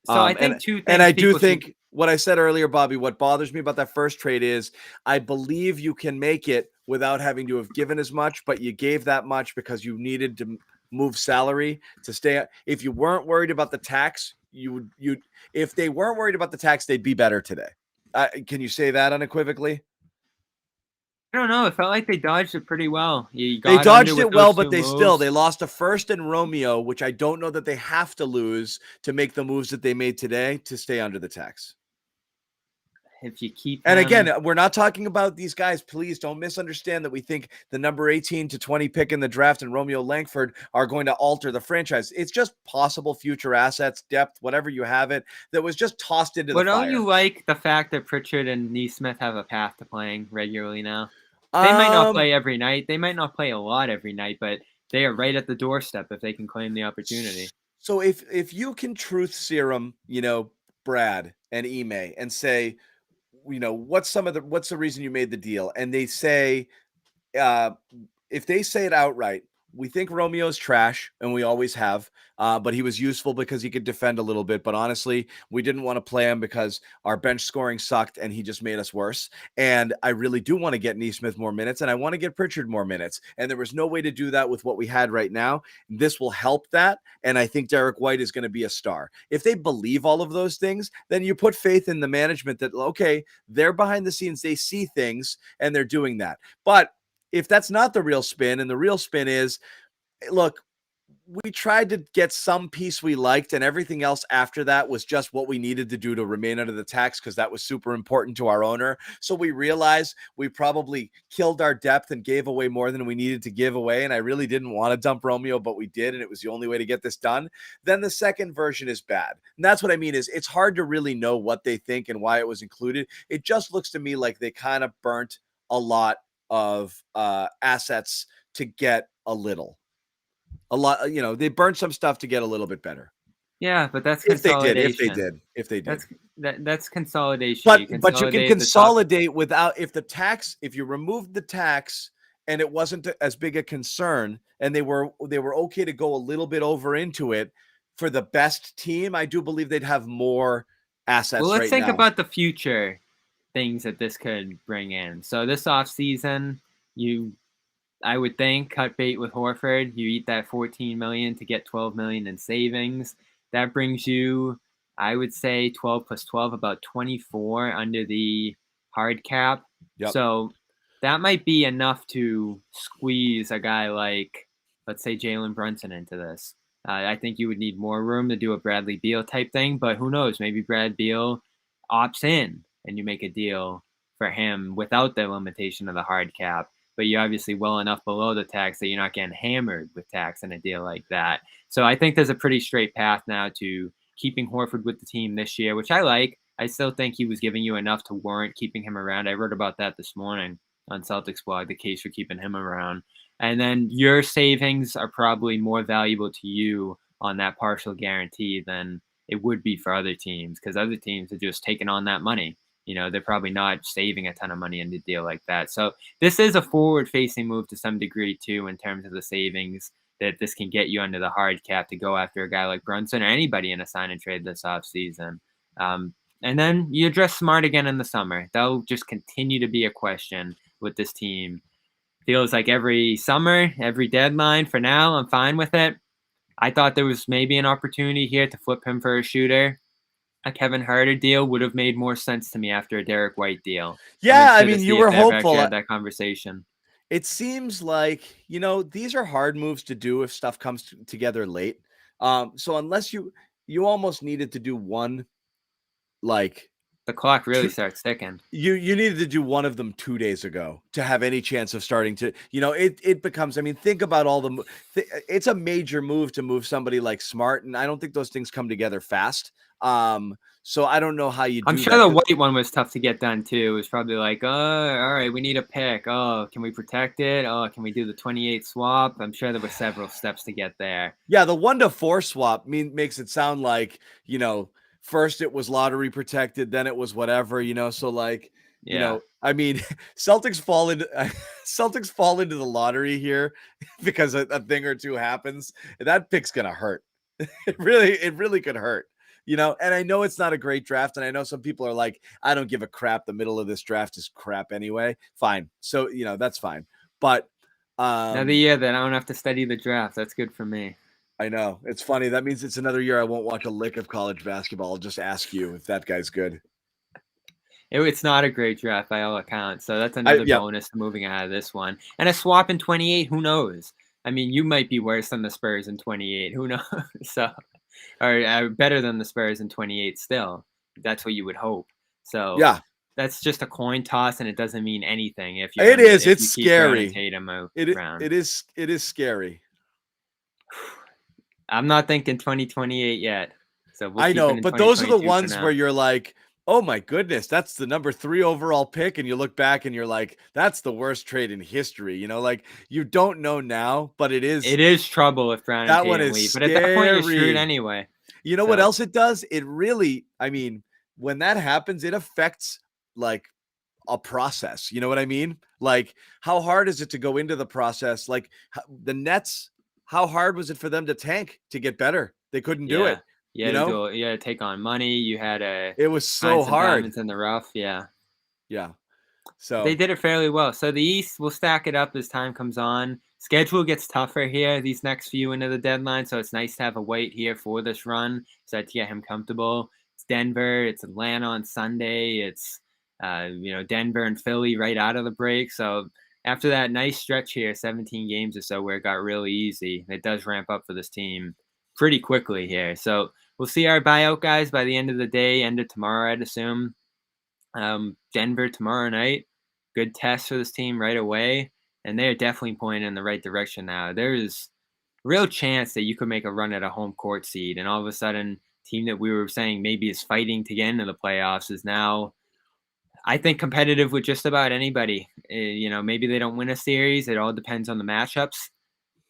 So I think two And things I do people should. think what I said earlier, Bobby, what bothers me about that first trade is I believe you can make it without having to have given as much, but you gave that much because you needed to move salary to stay. If you weren't worried about the tax, if they weren't worried about the tax, they'd be better today. Can you say that unequivocally? I don't know. It felt like they dodged it pretty well. You They got under dodged with it well, those but two they moves. lost a first and Romeo, which I don't know that they have to lose to make the moves that they made today to stay under the tax. If you keep And him, again, we're not talking about these guys. Please don't misunderstand that we think the number 18 to 20 pick in the draft and Romeo Langford are going to alter the franchise. It's just possible future assets, depth, whatever you have it, that was just tossed into the but don't fire. you like the fact that Pritchard and Neesmith have a path to playing regularly now? They might not play every night. They might not play a lot every night, but they are right at the doorstep if they can claim the opportunity. So if you can truth serum, Brad and Ime and say, what's the reason you made the deal? And they say, uh, if they say it outright, we think Romeo's trash, and we always have, but he was useful because he could defend a little bit. But honestly, we didn't want to play him because our bench scoring sucked, and he just made us worse. And I really do want to get Neesmith more minutes, and I want to get Pritchard more minutes. And there was no way to do that with what we had right now. This will help that, and I think Derek White is going to be a star. If they believe all of those things, then you put faith in the management that, okay, they're behind the scenes, they see things, and they're doing that. But if that's not the real spin, and the real spin is, look, we tried to get some piece we liked, and everything else after that was just what we needed to do to remain under the tax because that was super important to our owner. So we realized we probably killed our depth and gave away more than we needed to give away. And I really didn't want to dump Romeo, but we did, and it was the only way to get this done. Then the second version is bad. And that's what I mean is it's hard to really know what they think and why it was included. It just looks to me like they kind of burnt a lot of assets to get a lot, they burned some stuff to get a little bit better. Yeah, but that's If they consolidation. did. That's consolidation. But you can consolidate without, if you removed the tax and it wasn't as big a concern and they were okay to go a little bit over into it for the best team, I do believe they'd have more assets. Well, let's right think now. about the future things that this could bring in. So this offseason, I would think cut bait with Horford. You eat that $14 million to get $12 million in savings. That brings you, I would say, 12 plus 12, about 24 under the hard cap. Yep. So that might be enough to squeeze a guy like, let's say, Jalen Brunson into this. I think you would need more room to do a Bradley Beal type thing, but who knows? Maybe Brad Beal opts in and you make a deal for him without the limitation of the hard cap. But you're obviously well enough below the tax that you're not getting hammered with tax in a deal like that. So I think there's a pretty straight path now to keeping Horford with the team this year, which I like. I still think he was giving you enough to warrant keeping him around. I wrote about that this morning on Celtics blog, the case for keeping him around. And then your savings are probably more valuable to you on that partial guarantee than it would be for other teams, because other teams are just taking on that money. They're probably not saving a ton of money in a deal like that. So this is a forward-facing move to some degree, too, in terms of the savings that this can get you under the hard cap to go after a guy like Brunson or anybody in a sign and trade this offseason. And then you address Smart again in the summer. That'll just continue to be a question with this team. Feels like every summer, every deadline for now, I'm fine with it. I thought there was maybe an opportunity here to flip him for a shooter. A Kevin Harder deal would have made more sense to me after a Derek White deal. Yeah, I mean, you were hopeful. Had that conversation. It seems like, these are hard moves to do if stuff comes together late. So unless you almost needed to do one, like the clock really starts ticking. You needed to do one of them 2 days ago to have any chance of starting to, it becomes, I mean, think about all it's a major move to move somebody like Smart. And I don't think those things come together fast. So I don't know how you do I'm sure the White one was tough to get done too. It was probably like, oh, all right, we need a pick. Oh, can we protect it? Oh, can we do the 28 swap? I'm sure there were several steps to get there. Yeah, the 1-4 swap makes it sound like, first it was lottery protected, then it was whatever, so like, I mean, Celtics fall into the lottery here because a thing or two happens. That pick's going to hurt. It really could hurt. And I know it's not a great draft. And I know some people are like, I don't give a crap. The middle of this draft is crap anyway. Fine. So, that's fine. But Another year that I don't have to study the draft. That's good for me. I know. It's funny. That means it's another year I won't watch a lick of college basketball. I'll just ask you if that guy's good. It's not a great draft by all accounts. So that's another bonus moving out of this one. And a swap in 28, who knows? I mean, you might be worse than the Spurs in 28. Who knows? So, or better than the Spurs in 28 still. That's what you would hope. So yeah, that's just a coin toss, and it doesn't mean anything. If you it's scary. Tatum around. It is scary. I'm not thinking 2028 yet. So I know, but those are the ones where you're like, oh my goodness, that's the number 3 overall pick. And you look back and you're like, that's the worst trade in history. Like you don't know now, but it is trouble if Brown and Tatum leave. But at that point, you're screwed anyway. You know what else it does? It really, I mean, when that happens, it affects like a process. You know what I mean? Like how hard is it to go into the process? Like the Nets, how hard was it for them to tank to get better? They couldn't do it. You had to take on money. You had it was so hard. Diamonds in the rough. Yeah. So they did it fairly well. So the East will stack it up as time comes on. Schedule gets tougher here these next few into the deadline. So it's nice to have a wait here for this run so to get him comfortable. It's Denver. It's Atlanta on Sunday. It's Denver and Philly right out of the break. So after that nice stretch here, 17 games or so where it got really easy, it does ramp up for this team pretty quickly here. So we'll see our buyout guys by the end of the day, end of tomorrow, I'd assume. Denver tomorrow night, good test for this team right away. And they're definitely pointing in the right direction now. There's a real chance that you could make a run at a home court seed. And all of a sudden, team that we were saying maybe is fighting to get into the playoffs is now, I think, competitive with just about anybody. Maybe they don't win a series. It all depends on the matchups.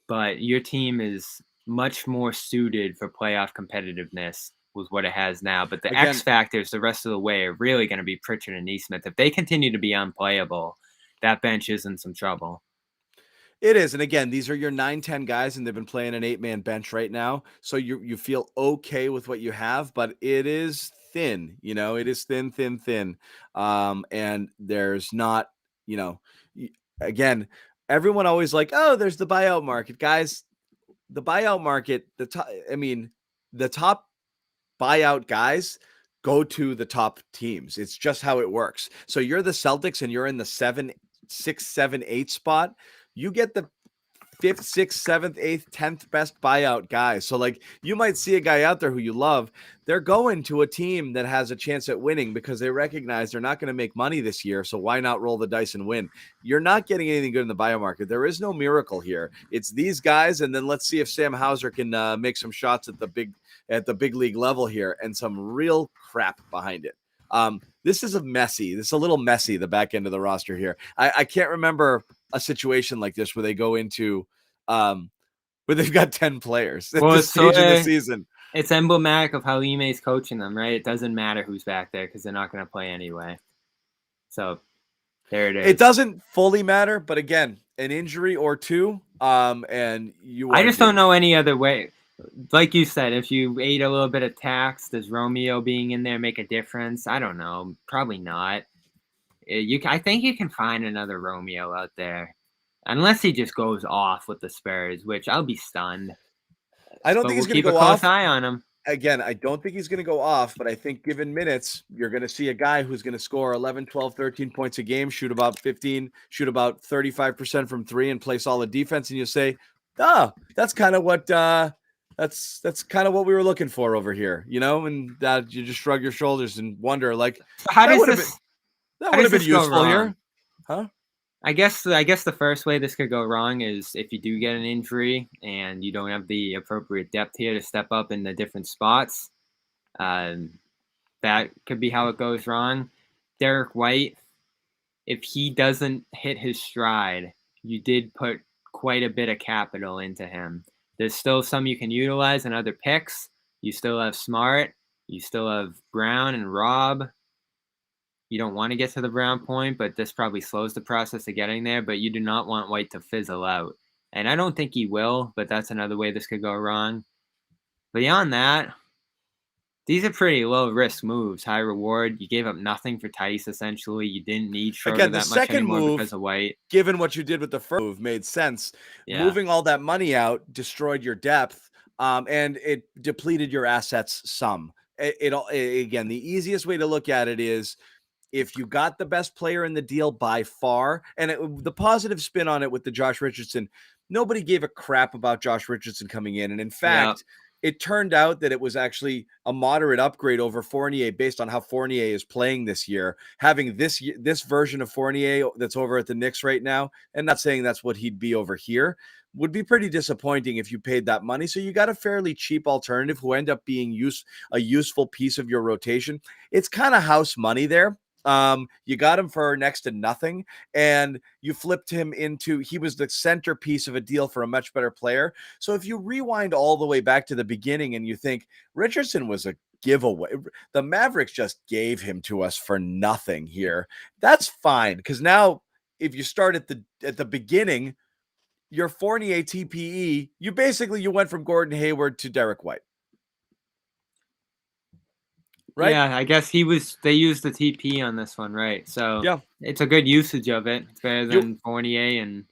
But your team is much more suited for playoff competitiveness with what it has now. But the X factors the rest of the way are really going to be Pritchard and Nesmith. If they continue to be unplayable, that bench is in some trouble. It is. And again, these are your 9-10 guys, and they've been playing an 8-man bench right now. So you feel okay with what you have, but it is thin. It is thin. And there's not, again, everyone always like, oh, there's the buyout market. Guys, the buyout market, the top buyout guys go to the top teams. It's just how it works. So you're the Celtics and you're in the 7, 6, 7, 8 spot. You get the 5th, 6th, 7th, 8th, 10th best buyout guys. So like you might see a guy out there who you love. They're going to a team that has a chance at winning because they recognize they're not going to make money this year. So why not roll the dice and win? You're not getting anything good in the buyout market. There is no miracle here. It's these guys. And then let's see if Sam Hauser can make some shots at the big league level here and some real crap behind it. This is a little messy, the back end of the roster here. I can't remember a situation like this where they go into where they've got 10 players at this stage of the season. It's emblematic of how Ime's coaching them, right? It doesn't matter who's back there because they're not going to play anyway. So there it is. It doesn't fully matter, but again, an injury or two, and I just don't know any other way. Like you said, if you ate a little bit of tax, does Romeo being in there make a difference? I don't know. Probably not. I think you can find another Romeo out there, unless he just goes off with the Spurs, which I'll be stunned. I don't think he's going to go off. Keep a close eye on him. Again, I don't think he's going to go off, but I think given minutes, you're going to see a guy who's going to score 11, 12, 13 points a game, shoot about 15, shoot about 35% from 3, and play solid defense. And you say, that's kind of what that's kind of what we were looking for over here, and that you just shrug your shoulders and wonder, like, how would have been useful here, huh? I guess the first way this could go wrong is if you do get an injury and you don't have the appropriate depth here to step up in the different spots. That could be how it goes wrong. Derek White, if he doesn't hit his stride, you did put quite a bit of capital into him. There's still some you can utilize in other picks. You still have Smart. You still have Brown and Rob. You don't want to get to the Brown point, but this probably slows the process of getting there. But you do not want White to fizzle out. And I don't think he will, but that's another way this could go wrong. Beyond that, These are pretty low risk moves, high reward. You gave up nothing for Tice essentially. You didn't need Schroeder Again, the that much second anymore move, because of White. given what you did with the first move, made sense. Yeah. Moving all that money out destroyed your depth, and it depleted your assets some. Again, the easiest way to look at it is if you got the best player in the deal by far, and the positive spin on it with the Josh Richardson, nobody gave a crap about Josh Richardson coming in. And in fact, it turned out that it was actually a moderate upgrade over Fournier based on how Fournier is playing this year. Having this version of Fournier that's over at the Knicks right now, and not saying that's what he'd be over here, would be pretty disappointing if you paid that money. So you got a fairly cheap alternative who end up being a useful piece of your rotation. It's kind of house money there. You got him for next to nothing, and you flipped him into, he was the centerpiece of a deal for a much better player. So if you rewind all the way back to the beginning and you think Richardson was a giveaway, the Mavericks just gave him to us for nothing here, that's fine. Because now if you start at the beginning, your Fournier TPE, you went from Gordon Hayward to Derek White. Right? Yeah, I guess they used the TP on this one, right? So yeah, it's a good usage of it. It's better than Fournier and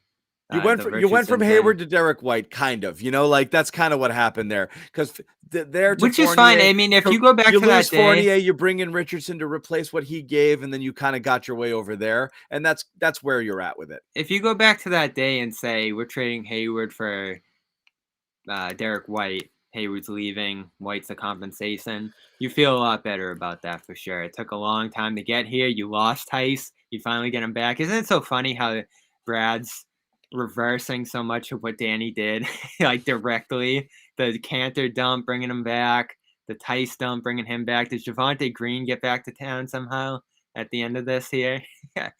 you went from Hayward to Derek White, kind of. Like that's kind of what happened there. Because which is fine. I mean, if you go back to that day, Fournier, you bring in Richardson to replace what he gave, and then you kind of got your way over there, and that's where you're at with it. If you go back to that day and say we're trading Hayward for Derek White, Hayward's leaving, White's the compensation, you feel a lot better about that for sure. It took a long time to get here. You lost Tice. You finally get him back. Isn't it so funny how Brad's reversing so much of what Danny did, like directly? The Cantor dump, bringing him back. The Tice dump, bringing him back. Did Javonte Green get back to town somehow at the end of this here? Yeah,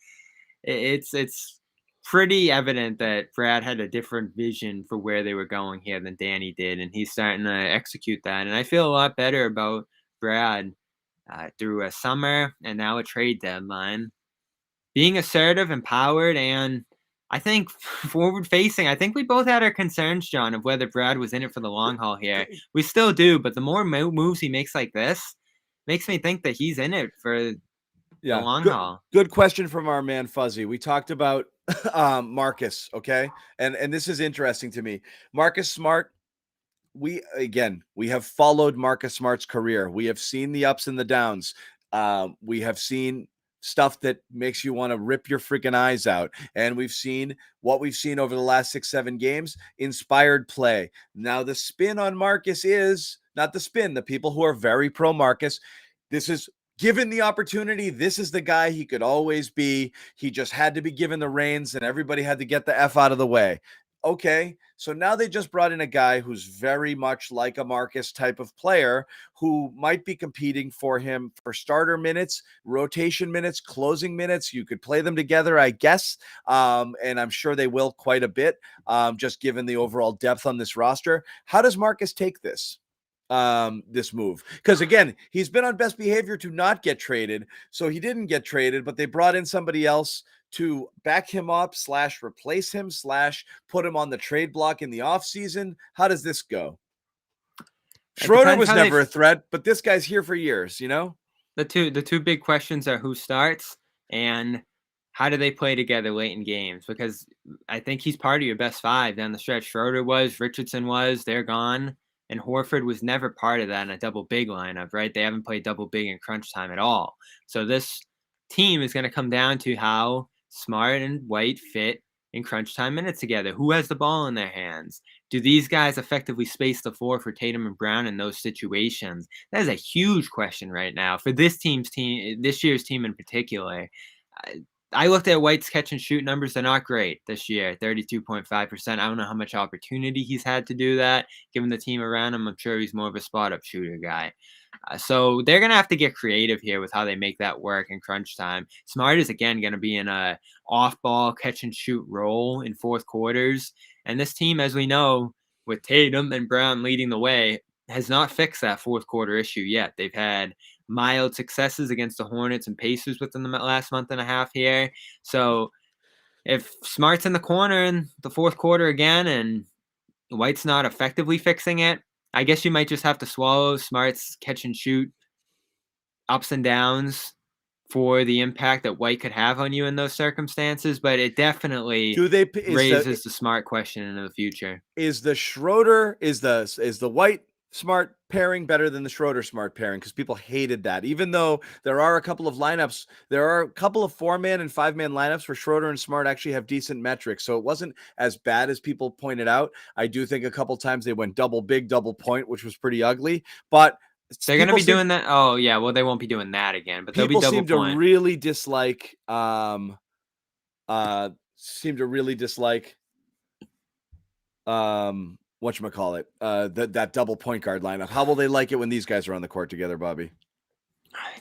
it's pretty evident that Brad had a different vision for where they were going here than Danny did, and he's starting to execute that. And I feel a lot better about Brad through a summer and now a trade deadline. Being assertive, empowered, and I think forward-facing. I think we both had our concerns, John, of whether Brad was in it for the long haul here. We still do, but the more moves he makes like this makes me think that he's in it for the long haul. Good question from our man Fuzzy. We talked about Marcus, okay? And this is interesting to me. Marcus Smart, we have followed Marcus Smart's career. We have seen the ups and the downs. We have seen stuff that makes you want to rip your freaking eyes out. And we've seen what we've seen over the last 6-7 games, inspired play. Now the spin on Marcus is not the spin, the people who are very pro Marcus. This is given the opportunity. This is the guy he could always be. He just had to be given the reins and everybody had to get the F out of the way. Okay, so now they just brought in a guy who's very much like a Marcus type of player who might be competing for him for starter minutes, rotation minutes, closing minutes. You could play them together, I guess, and I'm sure they will quite a bit, just given the overall depth on this roster. How does Marcus take this move? Because again, he's been on best behavior to not get traded, so he didn't get traded, but they brought in somebody else to back him up / replace him / put him on the trade block in the offseason. How does this go? Schroeder was never a threat, but this guy's here for years, The two big questions are who starts and how do they play together late in games? Because I think he's part of your best five down the stretch. Schroeder was, Richardson was, they're gone. And Horford was never part of that in a double big lineup, right? They haven't played double big in crunch time at all. So this team is going to come down to how Smart and White fit in crunch time minutes together. Who has the ball in their hands? Do these guys effectively space the floor for Tatum and Brown in those situations? That is a huge question right now for this year's team in particular. I looked at White's catch and shoot numbers. They're not great this year, 32.5%. I don't know how much opportunity he's had to do that. Given the team around him, I'm sure he's more of a spot-up shooter guy. So they're going to have to get creative here with how they make that work in crunch time. Smart is, again, going to be in a off-ball catch-and-shoot role in fourth quarters. And this team, as we know, with Tatum and Brown leading the way, has not fixed that fourth quarter issue yet. They've had mild successes against the Hornets and Pacers within the last month and a half here. So if Smart's in the corner in the fourth quarter again and White's not effectively fixing it, I guess you might just have to swallow Smart's catch and shoot ups and downs for the impact that White could have on you in those circumstances, but it definitely raises the Smart question into the future. Is the Schroeder is the White Smart pairing better than the Schroeder Smart pairing? Because people hated that. Even though there are a couple of lineups, there are a couple of 4-man and 5-man lineups where Schroeder and Smart actually have decent metrics. So it wasn't as bad as people pointed out. I do think a couple times they went double big, double point, which was pretty ugly. But they're going to be doing that. Oh yeah, well they won't be doing that again. But they'll be double point. People seem to really dislike. Whatchamacallit, that double point guard lineup. How will they like it when these guys are on the court together, Bobby?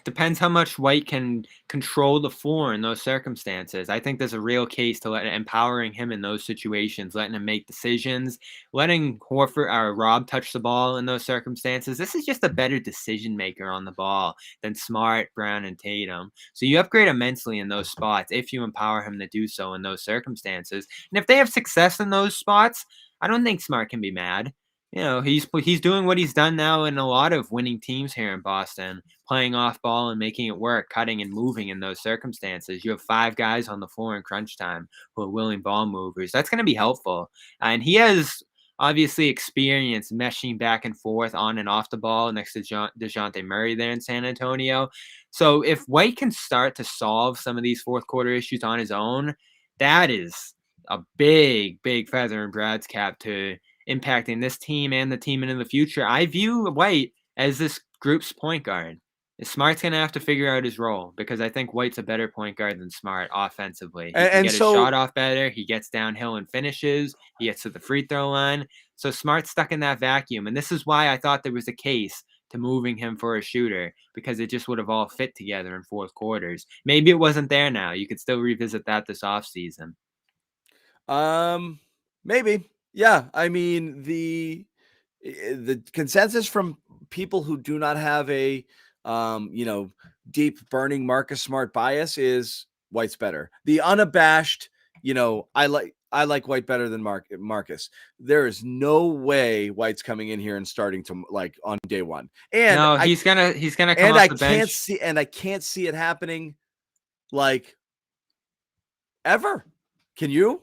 Depends how much White can control the floor in those circumstances. I think there's a real case to empowering him in those situations, letting him make decisions, letting Horford or Rob touch the ball in those circumstances. This is just a better decision maker on the ball than Smart, Brown, and Tatum. So you upgrade immensely in those spots if you empower him to do so in those circumstances. And if they have success in those spots, I don't think Smart can be mad. You know, he's doing what he's done now in a lot of winning teams here in Boston, playing off ball and making it work, cutting and moving in those circumstances. You have 5 guys on the floor in crunch time who are willing ball movers. That's going to be helpful. And he has obviously experience meshing back and forth on and off the ball next to DeJounte Murray there in San Antonio. So if White can start to solve some of these fourth quarter issues on his own, that is a big, big feather in Brad's cap to impacting this team and the team into the future. I view White as this group's point guard. Smart's going to have to figure out his role because I think White's a better point guard than Smart offensively. He can get his shot off better. He gets downhill and finishes. He gets to the free throw line. So Smart's stuck in that vacuum. And this is why I thought there was a case to moving him for a shooter because it just would have all fit together in fourth quarters. Maybe it wasn't there now. You could still revisit that this offseason. Maybe. Yeah, I mean the consensus from people who do not have a deep burning Marcus Smart bias is White's better. The unabashed, I like White better than Marcus. There is no way White's coming in here and starting to like on day one. And no, he's gonna come off the bench. I can't see it happening like ever. Can you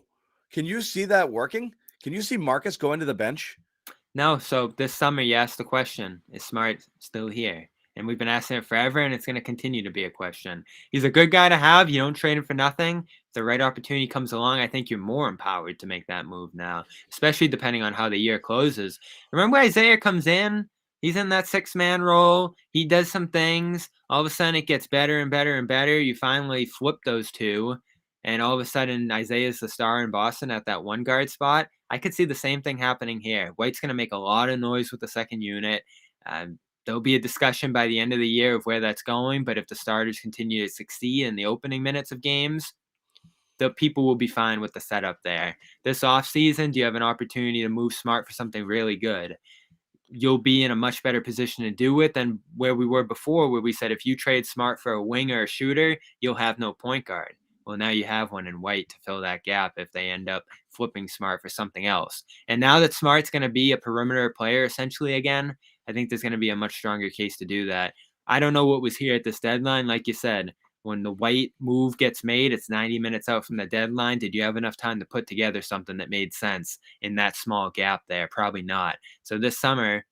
see that working? Can you see Marcus going to the bench? No. So this summer, you asked the question, is Smart still here? And we've been asking it forever, and it's going to continue to be a question. He's a good guy to have. You don't trade him for nothing. If the right opportunity comes along, I think you're more empowered to make that move now, especially depending on how the year closes. Remember Isaiah comes in? He's in that 6-man role. He does some things. All of a sudden, it gets better and better and better. You finally flip those two. And all of a sudden, Isaiah's the star in Boston at that 1 guard spot. I could see the same thing happening here. White's going to make a lot of noise with the second unit. There'll be a discussion by the end of the year of where that's going. But if the starters continue to succeed in the opening minutes of games, the people will be fine with the setup there. This offseason, do you have an opportunity to move Smart for something really good? You'll be in a much better position to do it than where we were before, where we said if you trade Smart for a wing or a shooter, you'll have no point guard. Well, now you have one in White to fill that gap if they end up flipping Smart for something else. And now that Smart's going to be a perimeter player essentially again, I think there's going to be a much stronger case to do that. I don't know what was here at this deadline. Like you said, when the White move gets made, it's 90 minutes out from the deadline. Did you have enough time to put together something that made sense in that small gap there? Probably not. So this summer,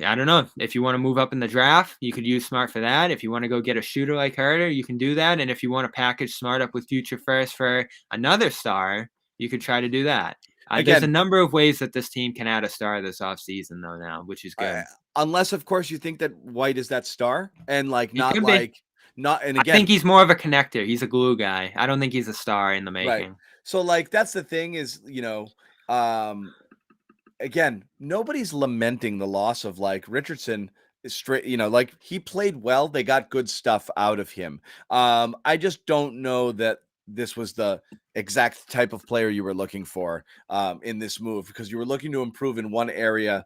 I don't know. If you want to move up in the draft, you could use Smart for that. If you want to go get a shooter like Herder, you can do that. And if you want to package Smart up with future first for another star, you could try to do that. There's a number of ways that this team can add a star this offseason, though, now, which is good. Unless, of course, you think that White is that star and and again, I think he's more of a connector. He's a glue guy. I don't think he's a star in the making. Right. So, that's the thing is, again, nobody's lamenting the loss of Richardson is straight, he played well. They got good stuff out of him. I just don't know that this was the exact type of player you were looking for in this move because you were looking to improve in one area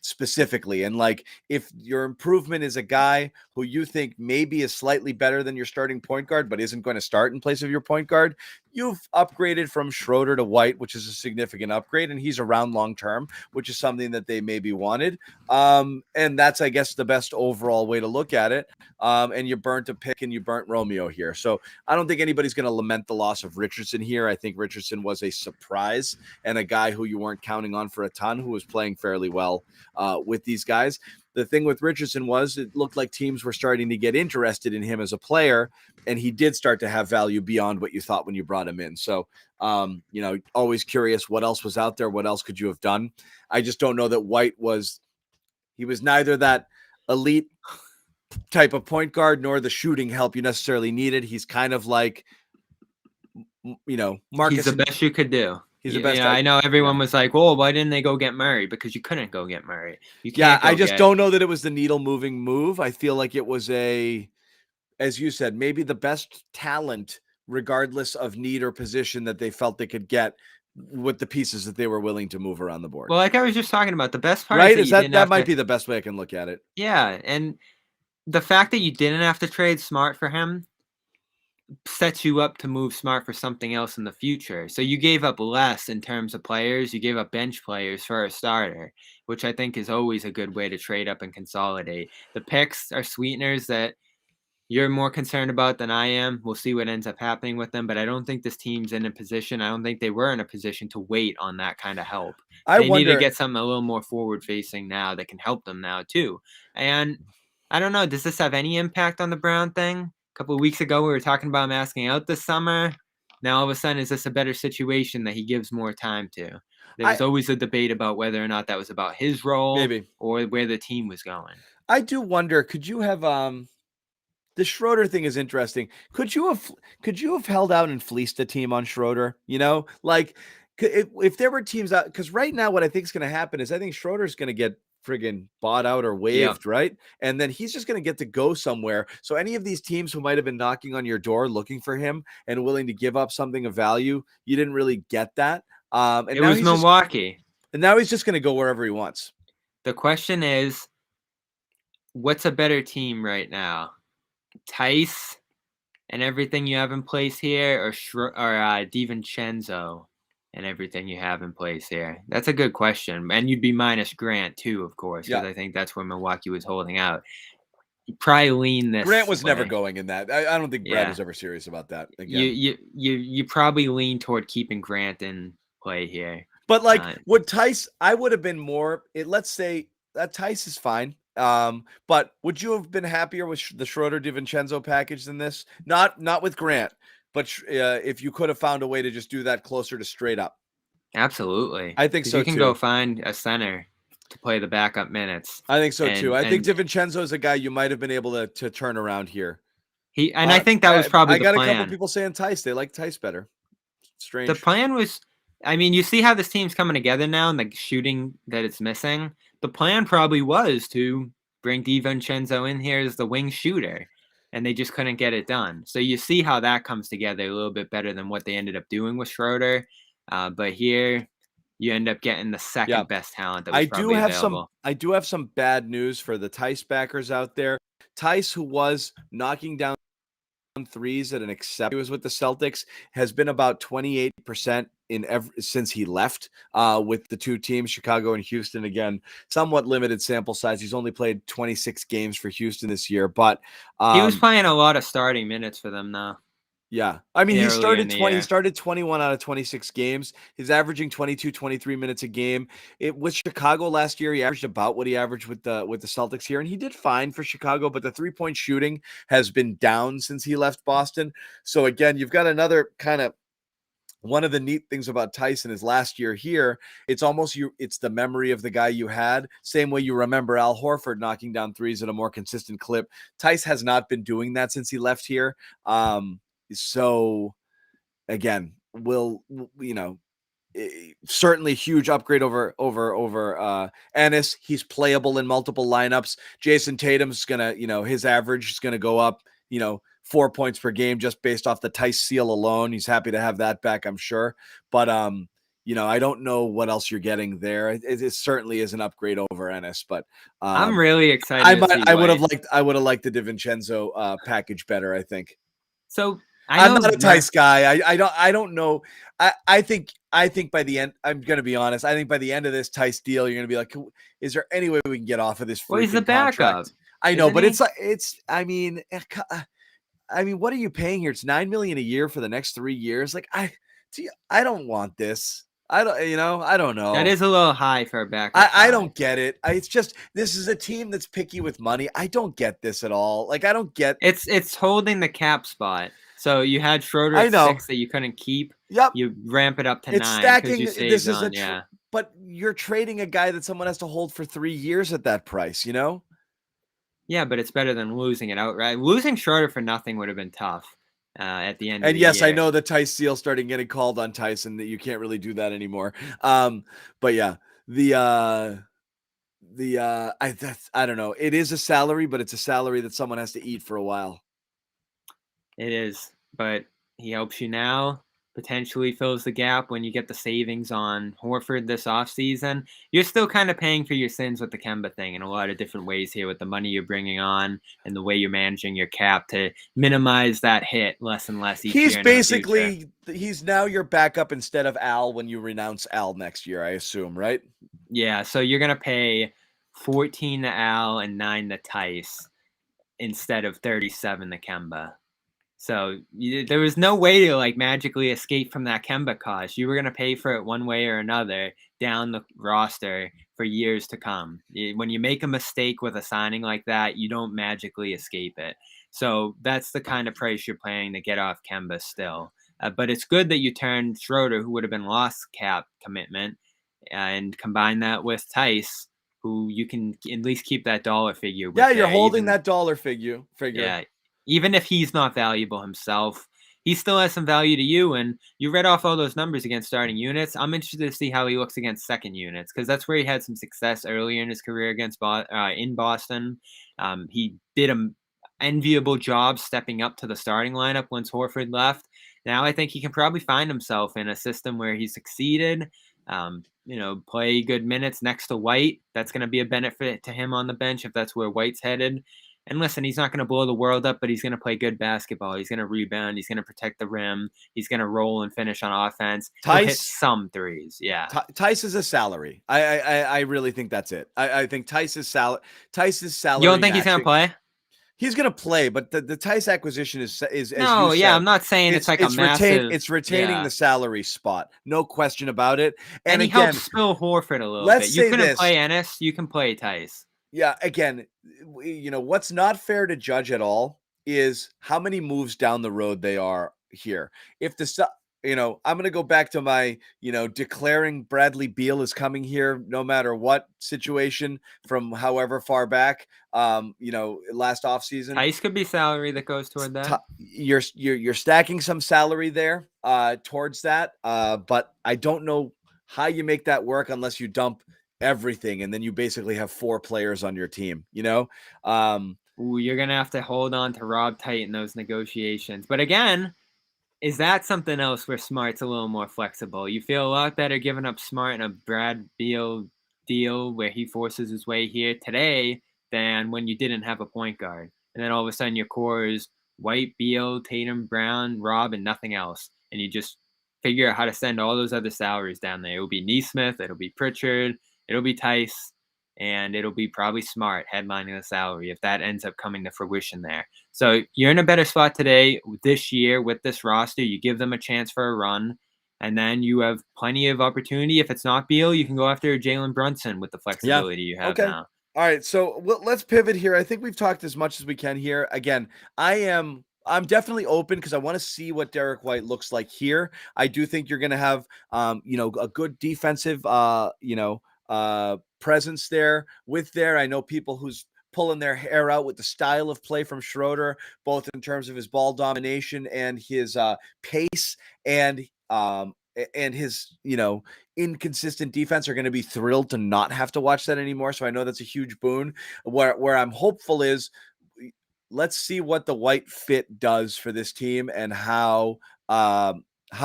specifically. And if your improvement is a guy who you think maybe is slightly better than your starting point guard, but isn't going to start in place of your point guard, you've upgraded from Schroeder to White, which is a significant upgrade, and he's around long term, which is something that they maybe wanted. And that's, I guess, the best overall way to look at it. And you burnt a pick and you burnt Romeo here. So I don't think anybody's going to lament the loss of Richardson here. I think Richardson was a surprise and a guy who you weren't counting on for a ton, who was playing fairly well with these guys. The thing with Richardson was it looked like teams were starting to get interested in him as a player, and he did start to have value beyond what you thought when you brought him in. So, always curious what else was out there. What else could you have done? I just don't know that White was neither that elite type of point guard nor the shooting help you necessarily needed. He's kind of like, Marcus. He's the best you could do. He's the best. Yeah, I know everyone was like, "Well, why didn't they go get Murray?" Because you couldn't go get Murray. I just don't know that it was the needle moving move. I feel like it was as you said, maybe the best talent, regardless of need or position, that they felt they could get with the pieces that they were willing to move around the board. Well, like I was just talking about, the best part right is that might be the best way I can look at it. Yeah, and the fact that you didn't have to trade Smart for him sets you up to move Smart for something else in the future. So you gave up less in terms of players. You gave up bench players for a starter, which I think is always a good way to trade up and consolidate. The picks are sweeteners that you're more concerned about than I am. We'll see what ends up happening with them, but I don't think this team's in a position. I don't think they were in a position to wait on that kind of help. They need to get something a little more forward-facing now that can help them now too. And I don't know, does this have any impact on the Brown thing? A couple of weeks ago, we were talking about him asking out this summer. Now, all of a sudden, is this a better situation that he gives more time to? There was always a debate about whether or not that was about his role or where the team was going. I do wonder, could you have the Schroeder thing is interesting. Could you have held out and fleeced a team on Schroeder? Like if there were teams out, because right now what I think is going to happen is I think Schroeder's going to get friggin' bought out or waived, right? And then he's just going to get to go somewhere. So any of these teams who might have been knocking on your door looking for him and willing to give up something of value, you didn't really get that. And it was Milwaukee. And now he's just going to go wherever he wants. The question is, what's a better team right now? Tice and everything you have in place here, or DiVincenzo and everything you have in place here? That's a good question. And you'd be minus Grant too, of course, because I think that's where Milwaukee was holding out. You probably lean this. Grant was never going in that. I don't think Brad was ever serious about that. Again. You probably lean toward keeping Grant in play here. But would Tice? I would have been more. Let's say that Tice is fine. But would you have been happier with the Schroeder DiVincenzo package than this? Not with Grant, but if you could have found a way to just do that closer to straight up. Absolutely. I think so. You can go find a center to play the backup minutes. I think so too. I think DiVincenzo is a guy you might have been able to turn around here. I think that was probably the plan. I got a couple people saying Tice. They like Tice better. Strange. The plan was, you see how this team's coming together now and the shooting that it's missing. The plan probably was to bring DiVincenzo in here as the wing shooter, and they just couldn't get it done. So you see how that comes together a little bit better than what they ended up doing with Schroeder. But here you end up getting the second best talent that was probably available. I do have some bad news for the Tice backers out there. Tice, who was knocking down threes at an acceptable, he was with the Celtics, has been about 28% since he left with the two teams, Chicago and Houston. Again, somewhat limited sample size. He's only played 26 games for Houston this year, but he was playing a lot of starting minutes for them now. Yeah. He started 21 out of 26 games. He's averaging 22, 23 minutes a game. With Chicago last year, he averaged about what he averaged with the Celtics here, and he did fine for Chicago, but the three-point shooting has been down since he left Boston. So again, you've got another kind of one of the neat things about Tyson is last year here, it's the memory of the guy you had. Same way you remember Al Horford knocking down threes at a more consistent clip. Tice has not been doing that since he left here. So again, certainly huge upgrade over Ennis. He's playable in multiple lineups. Jason Tatum's gonna, his average is gonna go up, 4 points per game just based off the Tice seal alone. He's happy to have that back, I'm sure. But I don't know what else you're getting there. It certainly is an upgrade over Ennis, but I'm really excited. I would have liked the DiVincenzo package better, I think. So I I'm know not a Tice guy. I don't know. I think by the end, I'm gonna be honest. I think by the end of this Tice deal, you're gonna be like, is there any way we can get off of this Well, he's the freaking backup, contract? I know, isn't but he? I mean, what are you paying here? It's $9 million a year for the next 3 years. Like, I don't want this. I don't That know. is a little high for a backup. I don't get it. It's just, this is a team that's picky with money. I don't get this at all. Like, I don't get. It's holding the cap spot. So you had Schroeder I at know. 6 that you couldn't keep. Yep. You ramp it up to It's 9 because you stacking. This saved is on, yeah. but you're trading a guy that someone has to hold for 3 years at that price, Yeah, but it's better than losing it outright. Losing Schroeder for nothing would have been tough at the end of And the yes, I year. know the Tice seal started getting called on Tyson, that you can't really do that anymore. But yeah, I don't know. It is a salary, but it's a salary that someone has to eat for a while. It is, but he helps you now, potentially fills the gap when you get the savings on Horford this offseason. You're still kind of paying for your sins with the Kemba thing in a lot of different ways here with the money you're bringing on and the way you're managing your cap to minimize that hit less and less each He's year. basically, he's now your backup instead of Al when you renounce Al next year, I assume, right? Yeah, so you're going to pay 14 to Al and 9 to Tice instead of 37 to Kemba. So there was no way to like magically escape from that Kemba cost. You were going to pay for it one way or another down the roster for years to come. When you make a mistake with a signing like that, you don't magically escape it. So that's the kind of price you're paying to get off Kemba still. But it's good that you turned Schroeder, who would have been lost cap commitment, and combine that with Tice, who you can at least keep that dollar figure with. Yeah, you're holding that dollar figure. Yeah, even if he's not valuable himself, he still has some value to you. And you read off all those numbers against starting units. I'm interested to see how he looks against second units because that's where he had some success earlier in his career against in Boston. He did an enviable job stepping up to the starting lineup once Horford left. Now I think he can probably find himself in a system where he succeeded. Play good minutes next to White. That's going to be a benefit to him on the bench if that's where White's headed. And listen, he's not going to blow the world up, but he's going to play good basketball. He's going to rebound. He's going to protect the rim. He's going to roll and finish on offense. He'll hit some threes. Yeah. Tice is a salary. I really think that's it. I think Tice's salary. You don't think he's going to play? He's going to play, but the Tice acquisition is no. You yeah, said, I'm not saying it's like a massive. It's retaining the salary spot, no question about it. And he again, helps spill Horford a little bit. You couldn't play Ennis. You can play Tice. Yeah, again, what's not fair to judge at all is how many moves down the road they are here. If I'm going to go back to my, declaring Bradley Beal is coming here no matter what situation from however far back, last offseason. Tice could be salary that goes toward that. You're stacking some salary there towards that, but I don't know how you make that work unless you dump everything and then you basically have 4 players on your team. You're gonna have to hold on to Rob tight in those negotiations. But again, is that something else where Smart's a little more flexible? You feel a lot better giving up Smart in a Brad Beal deal where he forces his way here today than when you didn't have a point guard. And then all of a sudden your core is White, Beal, Tatum, Brown, Rob, and nothing else. And you just figure out how to send all those other salaries down there. It'll be Nesmith, it'll be Pritchard, it'll be Tice, and it'll be probably Smart headlining the salary if that ends up coming to fruition there. So you're in a better spot today this year with this roster. You give them a chance for a run, and then you have plenty of opportunity. If it's not Beal, you can go after Jalen Brunson with the flexibility you have now. All right, so let's pivot here. I think we've talked as much as we can here. Again, I'm definitely open because I want to see what Derek White looks like here. I do think you're going to have, a good defensive, presence there I know people who's pulling their hair out with the style of play from Schroeder, both in terms of his ball domination and his pace and his, inconsistent defense are going to be thrilled to not have to watch that anymore. So I know that's a huge boon. Where I'm hopeful is let's see what the White fit does for this team and how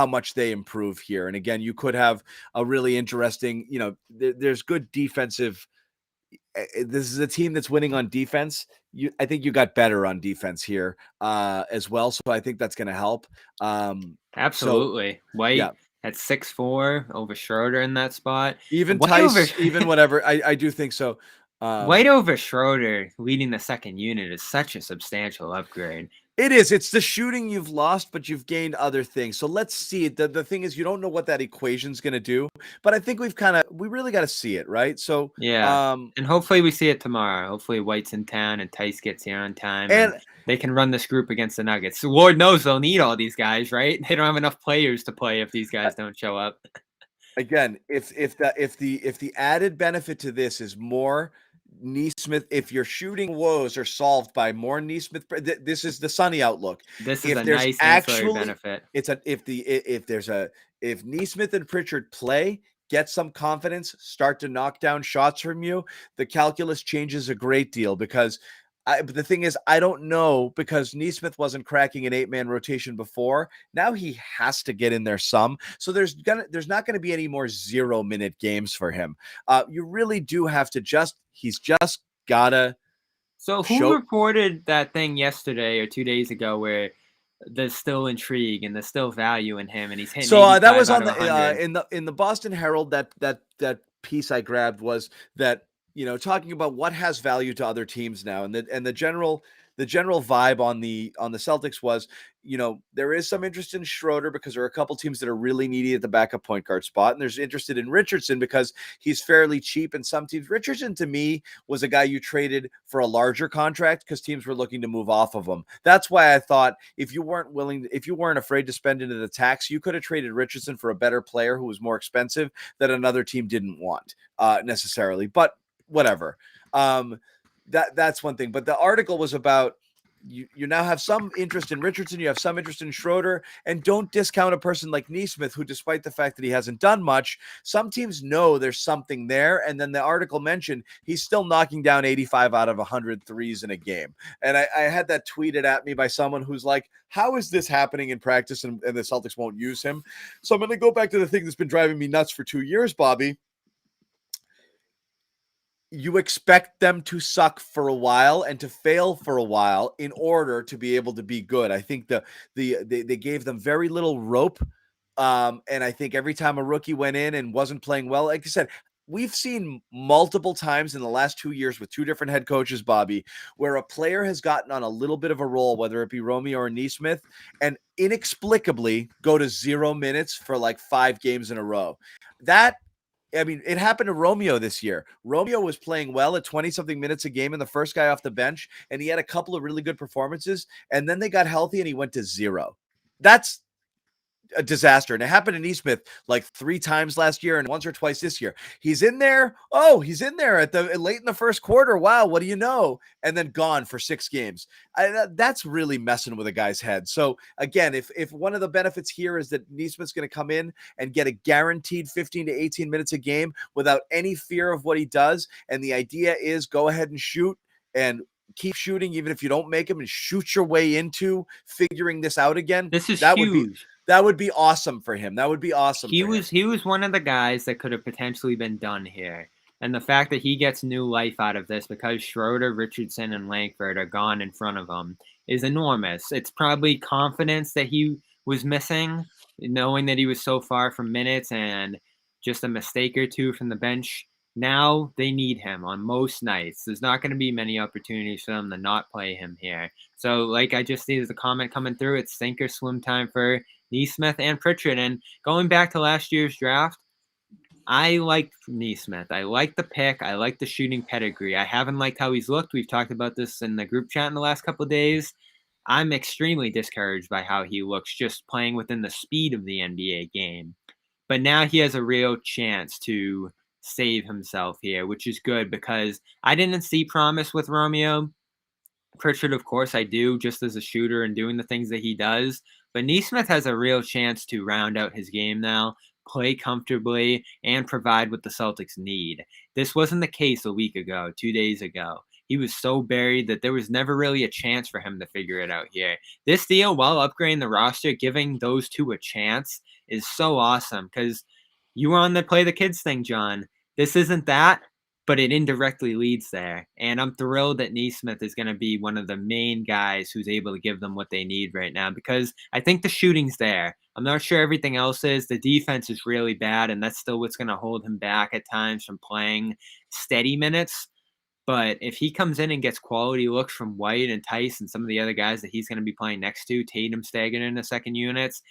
much they improve here. And again, you could have a really interesting, there's good defensive this is a team that's winning on defense. I think you got better on defense here as well. So I think that's going to help. Absolutely. White yeah. at 6'4" over Schroeder in that spot. Even White Tice, even whatever. I do think so. White over Schroeder leading the second unit is such a substantial upgrade. It is. It's the shooting you've lost, but you've gained other things. So let's see. The thing is, you don't know what that equation's going to do, but I think we really got to see it, right? So yeah, and hopefully we see it tomorrow. Hopefully White's in town and Tice gets here on time, and they can run this group against the Nuggets. So Lord knows they'll need all these guys, right? They don't have enough players to play if these guys don't show up. Again, if the added benefit to this is more Nesmith, if your shooting woes are solved by more Nesmith, this is the sunny outlook. This is a nice ancillary benefit. If Nesmith and Pritchard play, get some confidence, start to knock down shots from you, the calculus changes a great deal because but the thing is, I don't know because Nesmith wasn't cracking an 8-man rotation before. Now he has to get in there some. So there's not going to be any more 0-minute games for him. You really do have to he's just gotta. So who reported that thing yesterday or 2 days ago where there's still intrigue and there's still value in him and he's hitting? So that was on in the Boston Herald. That piece I grabbed was that, talking about what has value to other teams now, and the general vibe on the Celtics was, there is some interest in Schroeder because there are a couple teams that are really needy at the backup point guard spot, and there's interested in Richardson because he's fairly cheap. And some teams, Richardson to me was a guy you traded for a larger contract because teams were looking to move off of him. That's why I thought if you weren't afraid to spend into the tax, you could have traded Richardson for a better player who was more expensive that another team didn't want necessarily. But whatever. That's one thing. But the article was about you now have some interest in Richardson, you have some interest in Schroeder, and don't discount a person like Nesmith, who, despite the fact that he hasn't done much, some teams know there's something there. And then the article mentioned he's still knocking down 85 out of 100 threes in a game. And I had that tweeted at me by someone who's like, how is this happening in practice and the Celtics won't use him? So I'm going to go back to the thing that's been driving me nuts for 2 years, Bobby. You expect them to suck for a while and to fail for a while in order to be able to be good. I think they gave them very little rope. And I think every time a rookie went in and wasn't playing well, like I said, we've seen multiple times in the last 2 years with two different head coaches, Bobby, where a player has gotten on a little bit of a roll, whether it be Romeo or Nesmith, and inexplicably go to 0 minutes for like 5 games in a row. It happened to Romeo this year. Romeo was playing well at 20-something minutes a game and the first guy off the bench, and he had a couple of really good performances, and then they got healthy and he went to 0. That's a disaster. And it happened to Nesmith like 3 times last year and once or twice this year. He's in there. Oh, he's in there at the late in the first quarter. Wow, what do you know? And then gone for 6 games. That's really messing with a guy's head. So again, if one of the benefits here is that Nesmith's going to come in and get a guaranteed 15 to 18 minutes a game without any fear of what he does, and the idea is go ahead and shoot and keep shooting even if you don't make them and shoot your way into figuring this out again. This is huge. That would be awesome for him. That would be awesome. He was one of the guys that could have potentially been done here. And the fact that he gets new life out of this because Schroeder, Richardson, and Langford are gone in front of him is enormous. It's probably confidence that he was missing, knowing that he was so far from minutes and just a mistake or two from the bench. Now they need him on most nights. There's not going to be many opportunities for them to not play him here. So like I just see the comment coming through, it's sink or swim time for Nesmith and Pritchard. And going back to last year's draft, I liked Nesmith. I liked the pick. I liked the shooting pedigree. I haven't liked how he's looked. We've talked about this in the group chat in the last couple of days. I'm extremely discouraged by how he looks just playing within the speed of the NBA game. But now he has a real chance to save himself here, which is good because I didn't see promise with Romeo. Pritchard, of course, I do, just as a shooter and doing the things that he does. But Nesmith has a real chance to round out his game now, play comfortably, and provide what the Celtics need. This wasn't the case a week ago, 2 days ago. He was so buried that there was never really a chance for him to figure it out here. This deal, while upgrading the roster, giving those two a chance is so awesome because you were on the play the kids thing, John. This isn't that, but it indirectly leads there. And I'm thrilled that Neesmith is going to be one of the main guys who's able to give them what they need right now, because I think the shooting's there. I'm not sure everything else is. The defense is really bad, and that's still what's going to hold him back at times from playing steady minutes. But if he comes in and gets quality looks from White and Tice and some of the other guys that he's going to be playing next to, Tatum staggered in the second units,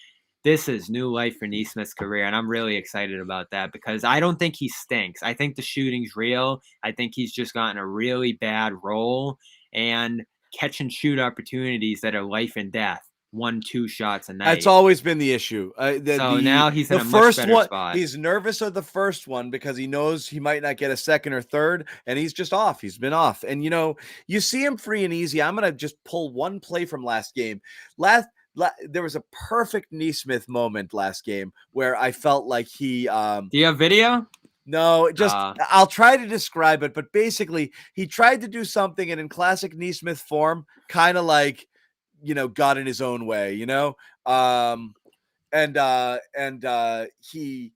this is new life for Neesmith's career, and I'm really excited about that because I don't think he stinks. I think the shooting's real. I think he's just gotten a really bad role and catch and shoot opportunities that are life and death. 1-2 shots a night. That's always been the issue. So now he's in the a much first better one, spot. he's nervous of the first one because he knows he might not get a second or third, and he's just off. He's been off. And, you know, you see him free and easy. I'm going to just pull one play from last game. There was a perfect Neesmith moment last game where I felt like he Do you have video? No, just I'll try to describe it, but basically he tried to do something and in classic Neesmith form, kind of like, you know, got in his own way, you know? And he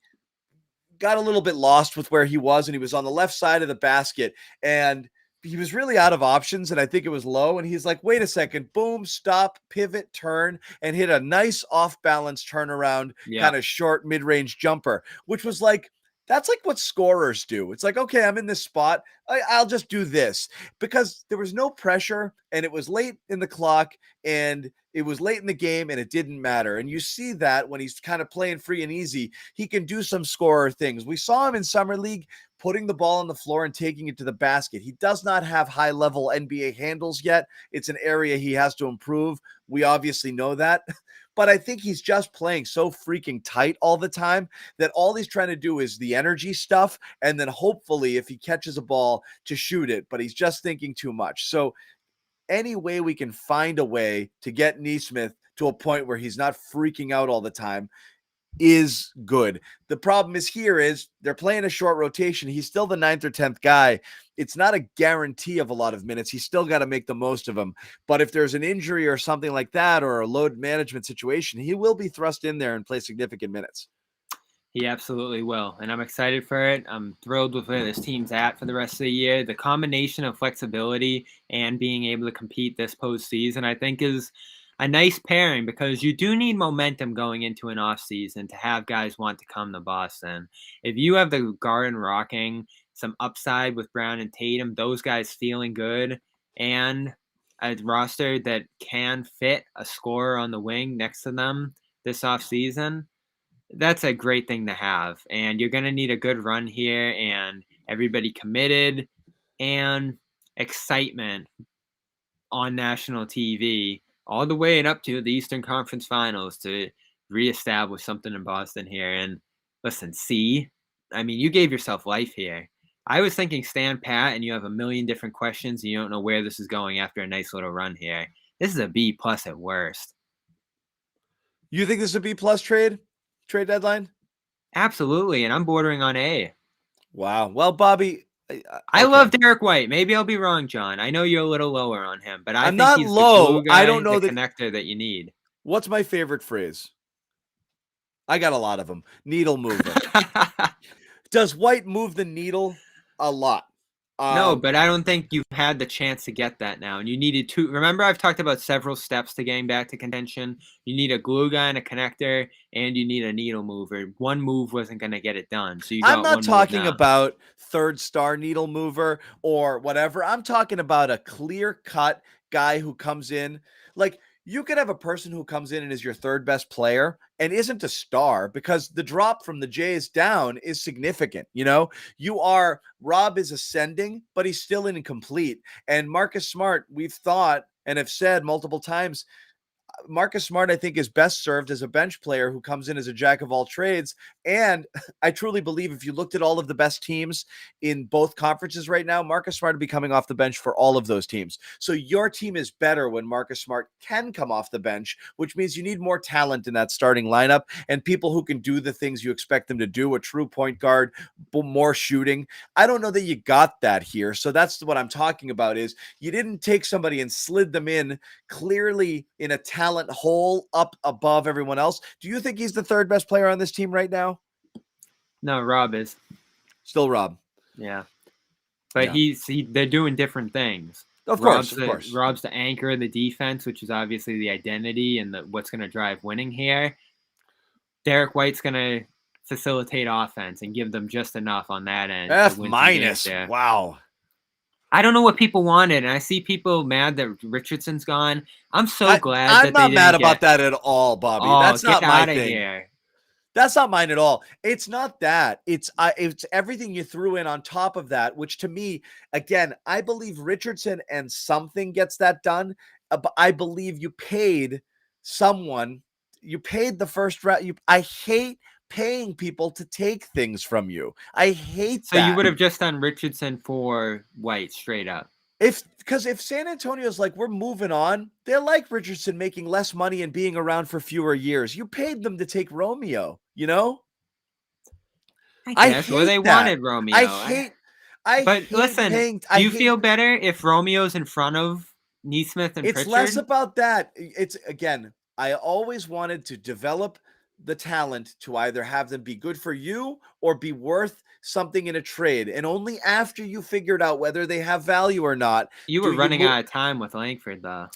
got a little bit lost with where he was, and he was on the left side of the basket, and he was really out of options, and I think it was low, and he's like, wait a second, boom, stop, pivot, turn, and hit a nice off-balance turnaround, kind of short mid-range jumper, which was like, that's like what scorers do. It's like, okay, I'm in this spot. I'll just do this because there was no pressure and it was late in the clock and it was late in the game and it didn't matter. And you see that when he's kind of playing free and easy, he can do some scorer things. We saw him in Summer League putting the ball on the floor and taking it to the basket. He does not have high-level NBA handles yet. It's an area he has to improve. We obviously know that. But I think he's just playing so freaking tight all the time that all he's trying to do is the energy stuff. And then hopefully if he catches a ball to shoot it, but he's just thinking too much. So any way we can find a way to get Neesmith to a point where he's not freaking out all the time is good. The problem is they're playing a short rotation. He's still the 9th or 10th guy. It's not a guarantee of a lot of minutes. He's still got to make the most of them. But if there's an injury or something like that, or a load management situation, he will be thrust in there and play significant minutes. He absolutely will, and I'm excited for it. I'm thrilled with where this team's at for the rest of the year. The combination of flexibility and being able to compete this postseason, I think, is a nice pairing because you do need momentum going into an offseason to have guys want to come to Boston. If you have the Garden rocking, some upside with Brown and Tatum, those guys feeling good, and a roster that can fit a scorer on the wing next to them this offseason, that's a great thing to have. And you're going to need a good run here and everybody committed and excitement on national TV all the way up to the Eastern Conference Finals to reestablish something in Boston here. And listen, I mean, you gave yourself life here. I was thinking stand pat and you have a million different questions and you don't know where this is going after a nice little run here. This is a B+ at worst. You think this is a B+ trade deadline? Absolutely, and I'm bordering on A. Wow. Well, Bobby, I love Derek White. Maybe I'll be wrong, John. I know you're a little lower on him, but I'm think not he's low. The glue guy, I don't know the that connector that you need. What's my favorite phrase? I got a lot of them. Needle mover. Does White move the needle? A lot. No, but I don't think you've had the chance to get that now. And you needed two. Remember, I've talked about several steps to getting back to contention. You need a glue guy and a connector, and you need a needle mover. One move wasn't going to get it done. So I'm not talking about third star needle mover or whatever. I'm talking about a clear-cut guy who comes in. Like, you could have a person who comes in and is your third best player and isn't a star because the drop from the Jays down is significant. You know, Rob is ascending, but he's still incomplete. And Marcus Smart, we've thought and have said multiple times, Marcus Smart, I think, is best served as a bench player who comes in as a jack of all trades. And I truly believe if you looked at all of the best teams in both conferences right now, Marcus Smart would be coming off the bench for all of those teams. So your team is better when Marcus Smart can come off the bench, which means you need more talent in that starting lineup and people who can do the things you expect them to do, a true point guard, more shooting. I don't know that you got that here. So that's what I'm talking about is you didn't take somebody and slid them in clearly in a talent hole up above everyone else. Do you think he's the third best player on this team right now? No, Rob is. Still Rob. Yeah. but they're doing different things. Of course. Rob's the anchor of the defense, which is obviously the identity and what's going to drive winning here. Derek White's going to facilitate offense and give them just enough on that end. F minus. Wow. I don't know what people wanted, and I see people mad that Richardson's gone. I'm so glad I'm not mad about that at all, Bobby. That's not my thing. Here. That's not mine at all. It's not that. It's everything you threw in on top of that, which to me, again, I believe Richardson and something gets that done. But I believe you paid someone. You paid the first round. I hate paying people to take things from you. I hate that. So you would have just done Richardson for White straight up. Because if San Antonio's like, we're moving on, they're like Richardson making less money and being around for fewer years. You paid them to take Romeo, you know? I guess. Well, they wanted Romeo. Do you feel better if Romeo's in front of Neesmith and Pritchard? It's less about that. It's, again, I always wanted to develop the talent to either have them be good for you or be worth something in a trade. And only after you figured out whether they have value or not. You were running out of time with Langford, though.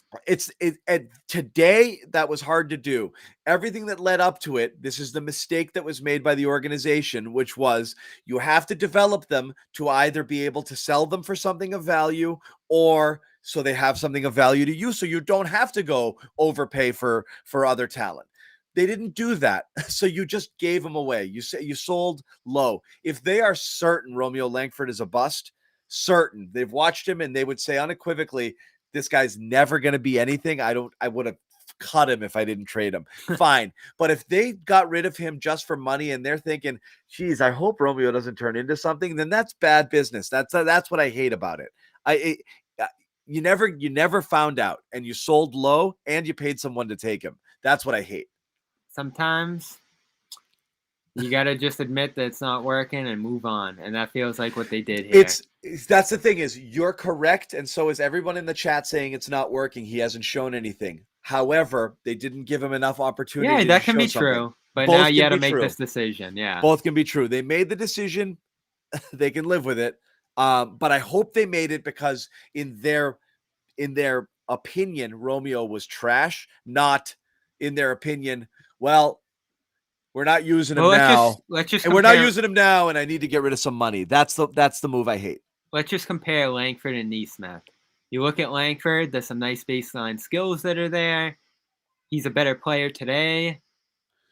Today, that was hard to do. Everything that led up to it, this is the mistake that was made by the organization, which was you have to develop them to either be able to sell them for something of value or so they have something of value to you so you don't have to go overpay for other talent. They didn't do that. So you just gave them away. You sold low. If they are certain Romeo Langford is a bust, certain, they've watched him and they would say unequivocally, this guy's never going to be anything. I would have cut him if I didn't trade him. Fine. But if they got rid of him just for money and they're thinking, geez, I hope Romeo doesn't turn into something, then that's bad business. That's what I hate about it. You never found out, and you sold low and you paid someone to take him. That's what I hate. Sometimes you got to just admit that it's not working and move on. And that feels like what they did here. That's the thing is you're correct. And so is everyone in the chat saying it's not working. He hasn't shown anything. However, they didn't give him enough opportunity. Yeah, that can be true. But now you got to make this decision. Yeah. Both can be true. They made the decision. They can live with it. But I hope they made it because in their opinion, Romeo was trash, not in their opinion, well, we're not using him now. We're not using him now, and I need to get rid of some money. That's the move I hate. Let's just compare Langford and Neesmith. You look at Langford, there's some nice baseline skills that are there. He's a better player today,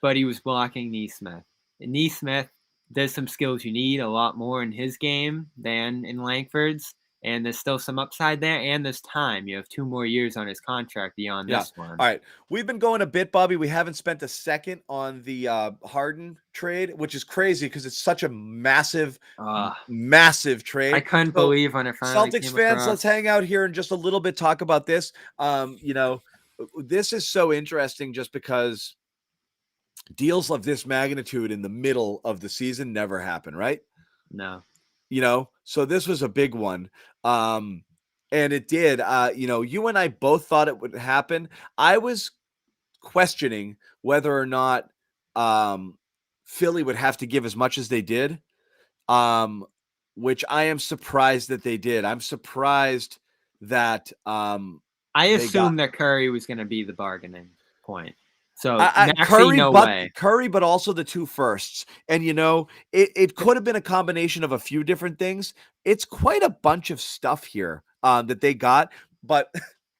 but he was blocking Neesmith. And Neesmith, there's some skills you need a lot more in his game than in Langford's. And there's still some upside there, and there's time. You have 2 more years on his contract beyond this one. All right. We've been going a bit, Bobby. We haven't spent a second on the Harden trade, which is crazy because it's such a massive trade. I couldn't believe when it finally Celtics fans, let's hang out here and just a little bit talk about this. This is so interesting just because deals of this magnitude in the middle of the season never happen, right? No. So this was a big one. And it did. You and I both thought it would happen. I was questioning whether or not Philly would have to give as much as they did, which I am surprised that they did. I'm surprised that I assumed that Curry was going to be the bargaining point. So Curry, but also the 2 firsts. And, it could have been a combination of a few different things. It's quite a bunch of stuff here that they got, but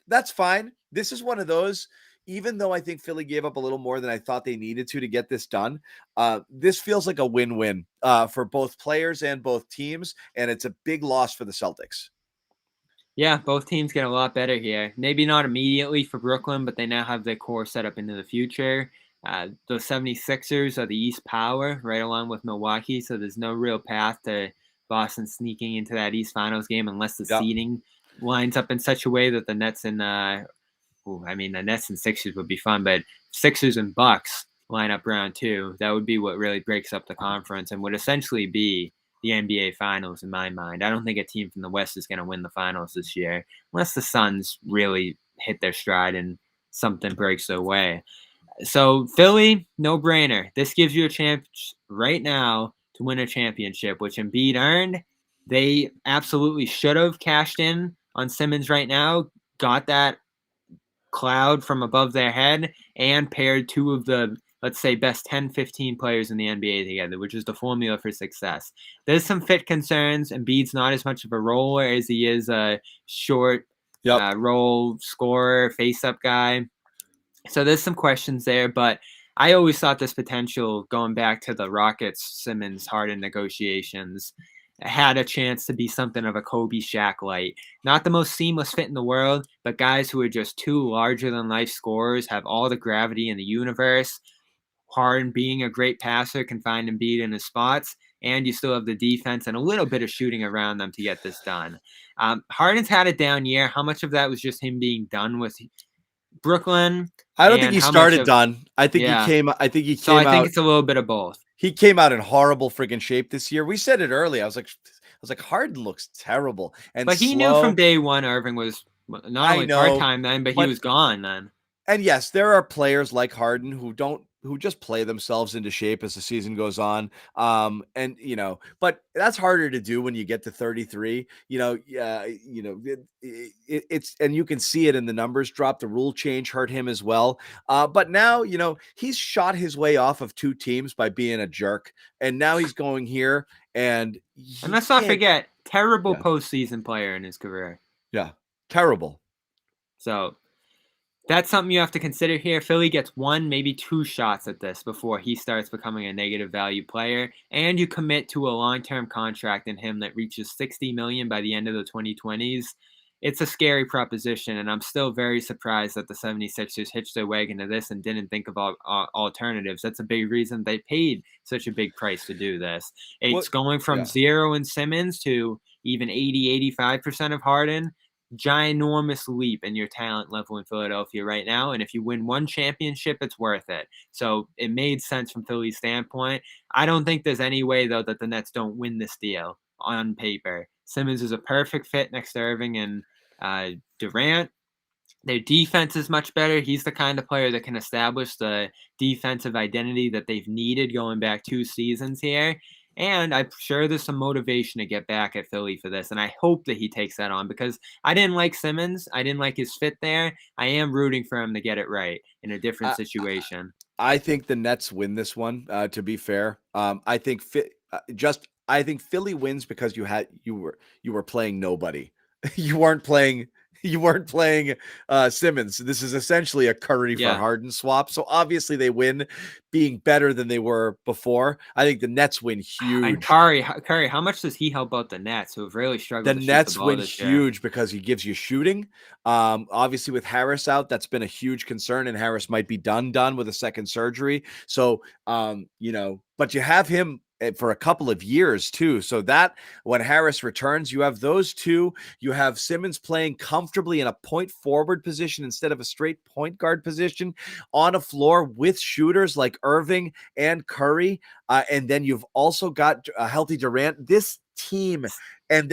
that's fine. This is one of those, even though I think Philly gave up a little more than I thought they needed to get this done. This feels like a win-win for both players and both teams. And it's a big loss for the Celtics. Yeah, both teams get a lot better here. Maybe not immediately for Brooklyn, but they now have their core set up into the future. The 76ers are the East Power, right along with Milwaukee, so there's no real path to Boston sneaking into that East Finals game unless the seeding lines up in such a way that the Nets and the Nets and Sixers would be fun, but Sixers and Bucks line up round 2. That would be what really breaks up the conference and would essentially be the NBA Finals in my mind. I don't think a team from the West is going to win the Finals this year unless the Suns really hit their stride and something breaks their way. So Philly, no brainer. This gives you a chance right now to win a championship, which Embiid earned. They absolutely should have cashed in on Simmons right now, got that cloud from above their head, and paired two of the, let's say, best 10, 15 players in the NBA together, which is the formula for success. There's some fit concerns. Embiid's not as much of a roller as he is a short roll scorer, face-up guy. So there's some questions there, but I always thought this potential, going back to the Rockets, Simmons, Harden negotiations, had a chance to be something of a Kobe Shaq light. Not the most seamless fit in the world, but guys who are just two larger than life scorers, have all the gravity in the universe. Harden, being a great passer, can find Embiid in his spots, and you still have the defense and a little bit of shooting around them to get this done. Harden's had a down year. How much of that was just him being done with Brooklyn? I don't think he started done. I think he came. I think he came out. I think it's a little bit of both. He came out in horrible friggin' shape this year. We said it early. I was like, Harden looks terrible. But he knew from day one Irving was not only part-time then, but he was gone then. And yes, there are players like Harden who just play themselves into shape as the season goes on. And but that's harder to do when you get to 33. It's, and you can see it in the numbers drop. The rule change hurt him as well. But now, he's shot his way off of two teams by being a jerk, and now he's going here. And let's not forget, terrible postseason player in his career. Yeah, terrible. So that's something you have to consider here. Philly gets one, maybe two shots at this before he starts becoming a negative value player, and you commit to a long-term contract in him that reaches $60 million by the end of the 2020s. It's a scary proposition, and I'm still very surprised that the 76ers hitched their wagon to this and didn't think of alternatives. That's a big reason they paid such a big price to do this. It's going from 0 in Simmons to even 80-85% of Harden. Ginormous leap in your talent level in Philadelphia right now, and if you win one championship, it's worth it. So it made sense from Philly's standpoint. I don't think there's any way, though, that the Nets don't win this deal on paper. Simmons is a perfect fit next to Irving and Durant. Their defense is much better. He's the kind of player that can establish the defensive identity that they've needed going back 2 seasons here. And I'm sure there's some motivation to get back at Philly for this. And I hope that he takes that on, because I didn't like Simmons. I didn't like his fit there. I am rooting for him to get it right in a different situation. I think the Nets win this one, to be fair. I think Philly wins because you were playing nobody. You weren't playing Simmons. This is essentially a Curry for Harden swap. So obviously they win, being better than they were before. I think the Nets win huge. And Curry, how much does he help out the Nets, who have really struggled? The Nets win huge because he gives you shooting. Obviously with Harris out, that's been a huge concern, and Harris might be done with a second surgery. So, but you have him for a couple of years too. So that when Harris returns, you have those two. You have Simmons playing comfortably in a point forward position instead of a straight point guard position on a floor with shooters like Irving and Curry. And then you've also got a healthy Durant. This team and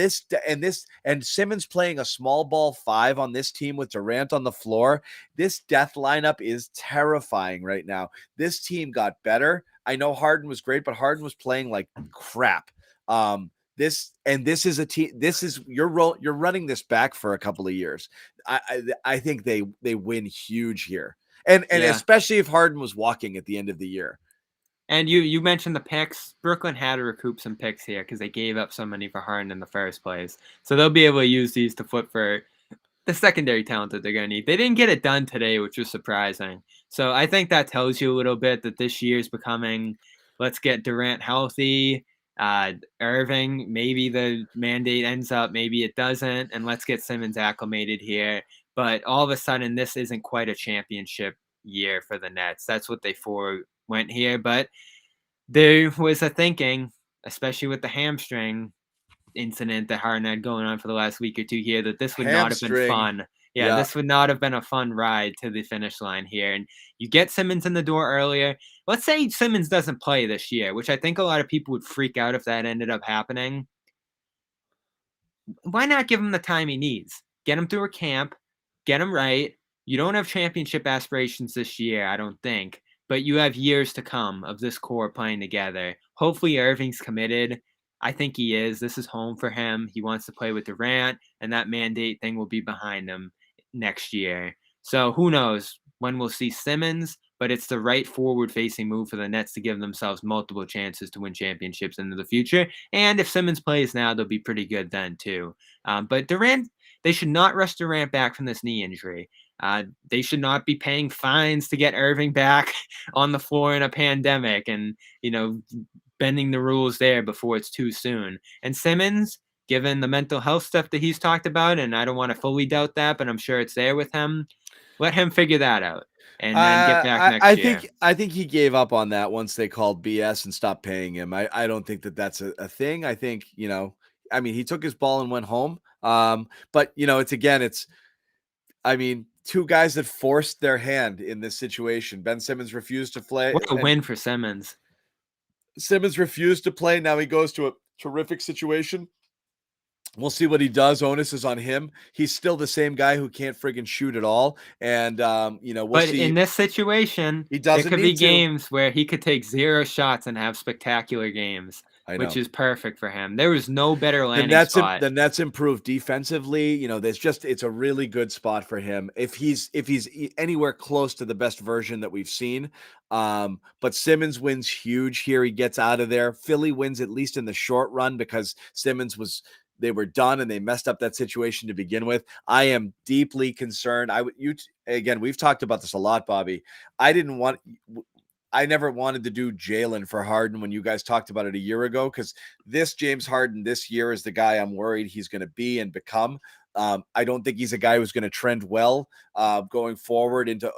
Simmons playing a small ball 5 on this team with Durant on the floor. This death lineup is terrifying right now. This team got better. I know Harden was great, but Harden was playing like crap. This is a team. You're running this back for a couple of years. I think they win huge here, and especially if Harden was walking at the end of the year. And you mentioned the picks. Brooklyn had to recoup some picks here because they gave up so many for Harden in the first place. So they'll be able to use these to flip for the secondary talent that they're going to need. They didn't get it done today, which was surprising. So I think that tells you a little bit that this year is becoming, let's get Durant healthy. Irving, maybe the mandate ends up, maybe it doesn't, and let's get Simmons acclimated here. But all of a sudden, this isn't quite a championship year for the Nets. That's what they went here. But there was a thinking, especially with the hamstring incident that Harden had going on for the last week or two here, that this would not have been fun. Yeah, this would not have been a fun ride to the finish line here. And you get Simmons in the door earlier. Let's say Simmons doesn't play this year, which I think a lot of people would freak out if that ended up happening. Why not give him the time he needs? Get him through a camp, get him right. You don't have championship aspirations this year, I don't think, but you have years to come of this core playing together. Hopefully Irving's committed. I think he is. This is home for him. He wants to play with Durant, and that mandate thing will be behind him next year. So who knows when we'll see Simmons, but it's the right forward-facing move for the Nets to give themselves multiple chances to win championships into the future. And if Simmons plays now, they'll be pretty good then too. But Durant, they should not rush Durant back from this knee injury. They should not be paying fines to get Irving back on the floor in a pandemic and, bending the rules there before it's too soon. And Simmons, given the mental health stuff that he's talked about, and I don't want to fully doubt that, but I'm sure it's there with him, let him figure that out and then get back next year. I think he gave up on that once they called BS and stopped paying him. I don't think that's a thing. I think, he took his ball and went home. But two guys that forced their hand in this situation. Ben Simmons refused to play. What a win for Simmons. Simmons refused to play. Now he goes to a terrific situation. We'll see what he does. Onus is on him. He's still the same guy who can't friggin' shoot at all. And, we'll but see. In this situation, there could be games where he could take 0 shots and have spectacular games, which is perfect for him. There was no better landing spot. The Nets improved defensively. It's a really good spot for him. If he's anywhere close to the best version that we've seen. But Simmons wins huge here. He gets out of there. Philly wins at least in the short run because they were done and they messed up that situation to begin with. I am deeply concerned. We've talked about this a lot, Bobby. I never wanted to do Jalen for Harden when you guys talked about it a year ago, because this James Harden this year is the guy I'm worried he's going to be and become. I don't think he's a guy who's going to trend well going forward into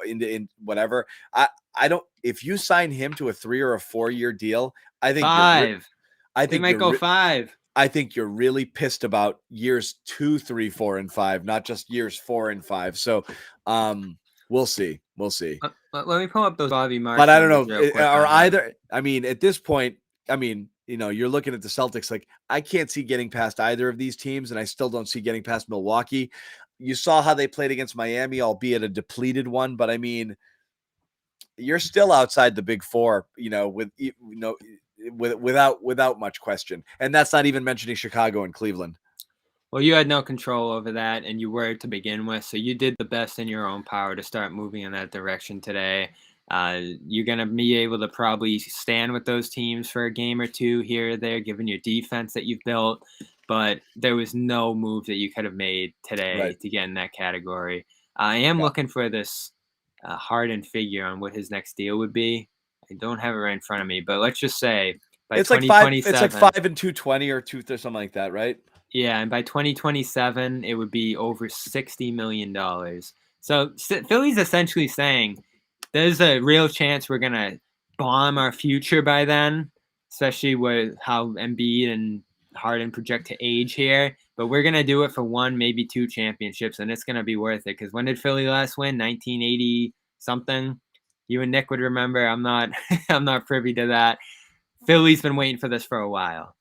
whatever. I don't. If you sign him to a 3 or a 4 year deal, I think 5. I think they might go 5. I think you're really pissed about years 2, 3, 4, and 5, not just years 4 and 5. So, we'll see. Let me pull up those Bobby Marks. But I don't know. At this point, you're looking at the Celtics. Like, I can't see getting past either of these teams, and I still don't see getting past Milwaukee. You saw how they played against Miami, albeit a depleted one. But you're still outside the Big Four. Without much question. And that's not even mentioning Chicago and Cleveland. Well, you had no control over that, and you were to begin with, so you did the best in your own power to start moving in that direction today. You're going to be able to probably stand with those teams for a game or two here or there, given your defense that you've built, but there was no move that you could have made today to get in that category. I am looking for this Harden figure on what his next deal would be. I don't have it right in front of me, but let's just say by 2027, it's like 5 and 220 or something like that, right? Yeah, and by 2027, it would be over $60 million. So Philly's essentially saying there's a real chance we're gonna bomb our future by then, especially with how Embiid and Harden project to age here. But we're gonna do it for 1, maybe 2 championships, and it's gonna be worth it. Because when did Philly last win? 1980 something. You and Nick would remember. I'm not I'm not privy to that. Philly's been waiting for this for a while.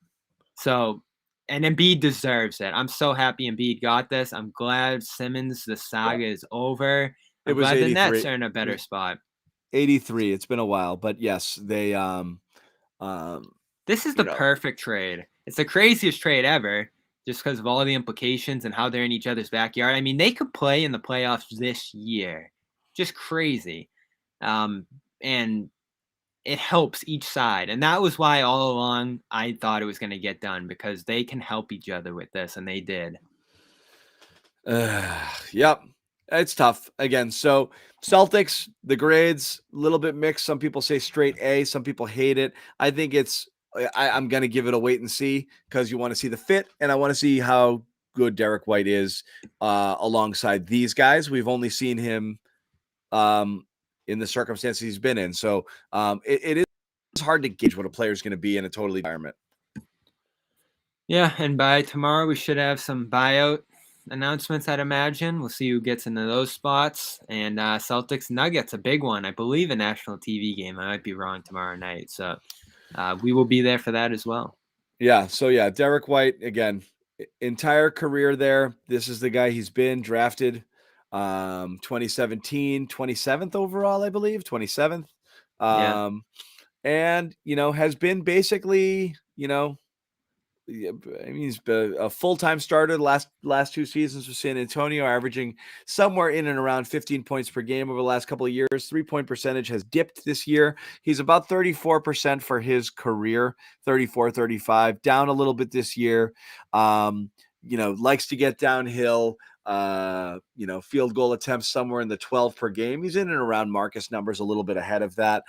So, and Embiid deserves it. I'm so happy Embiid got this. I'm glad Simmons, the saga is over. I'm glad the Nets are in a better spot. 83. It's been a while, but yes, they this is the perfect trade. It's the craziest trade ever, just because of all the implications and how they're in each other's backyard. I mean, they could play in the playoffs this year. Just crazy. And it helps each side. And that was why all along I thought it was going to get done, because they can help each other with this, and they did. Yep. It's tough. Again, so Celtics, the grades, a little bit mixed. Some people say straight A. Some people hate it. I think I'm going to give it a wait and see, because you want to see the fit, and I want to see how good Derek White is alongside these guys. We've only seen him in the circumstances he's been in. So it is hard to gauge what a player is going to be in a totally environment. Yeah, and by tomorrow we should have some buyout announcements, I'd imagine. We'll see who gets into those spots. And Celtics Nuggets, a big one. I believe a national TV game. I might be wrong tomorrow night. So we will be there for that as well. Yeah, so Derek White, again, entire career there. This is the guy he's been drafted 2017, 27th overall, I believe, 27th. And, has been basically, I mean, he's been a full-time starter the last 2 seasons with San Antonio, averaging somewhere in and around 15 points per game over the last couple of years. 3-point percentage has dipped this year. He's about 34% for his career, 34, 35, down a little bit this year. Likes to get downhill. Field goal attempts somewhere in the 12 per game. He's in and around Marcus numbers, a little bit ahead of that.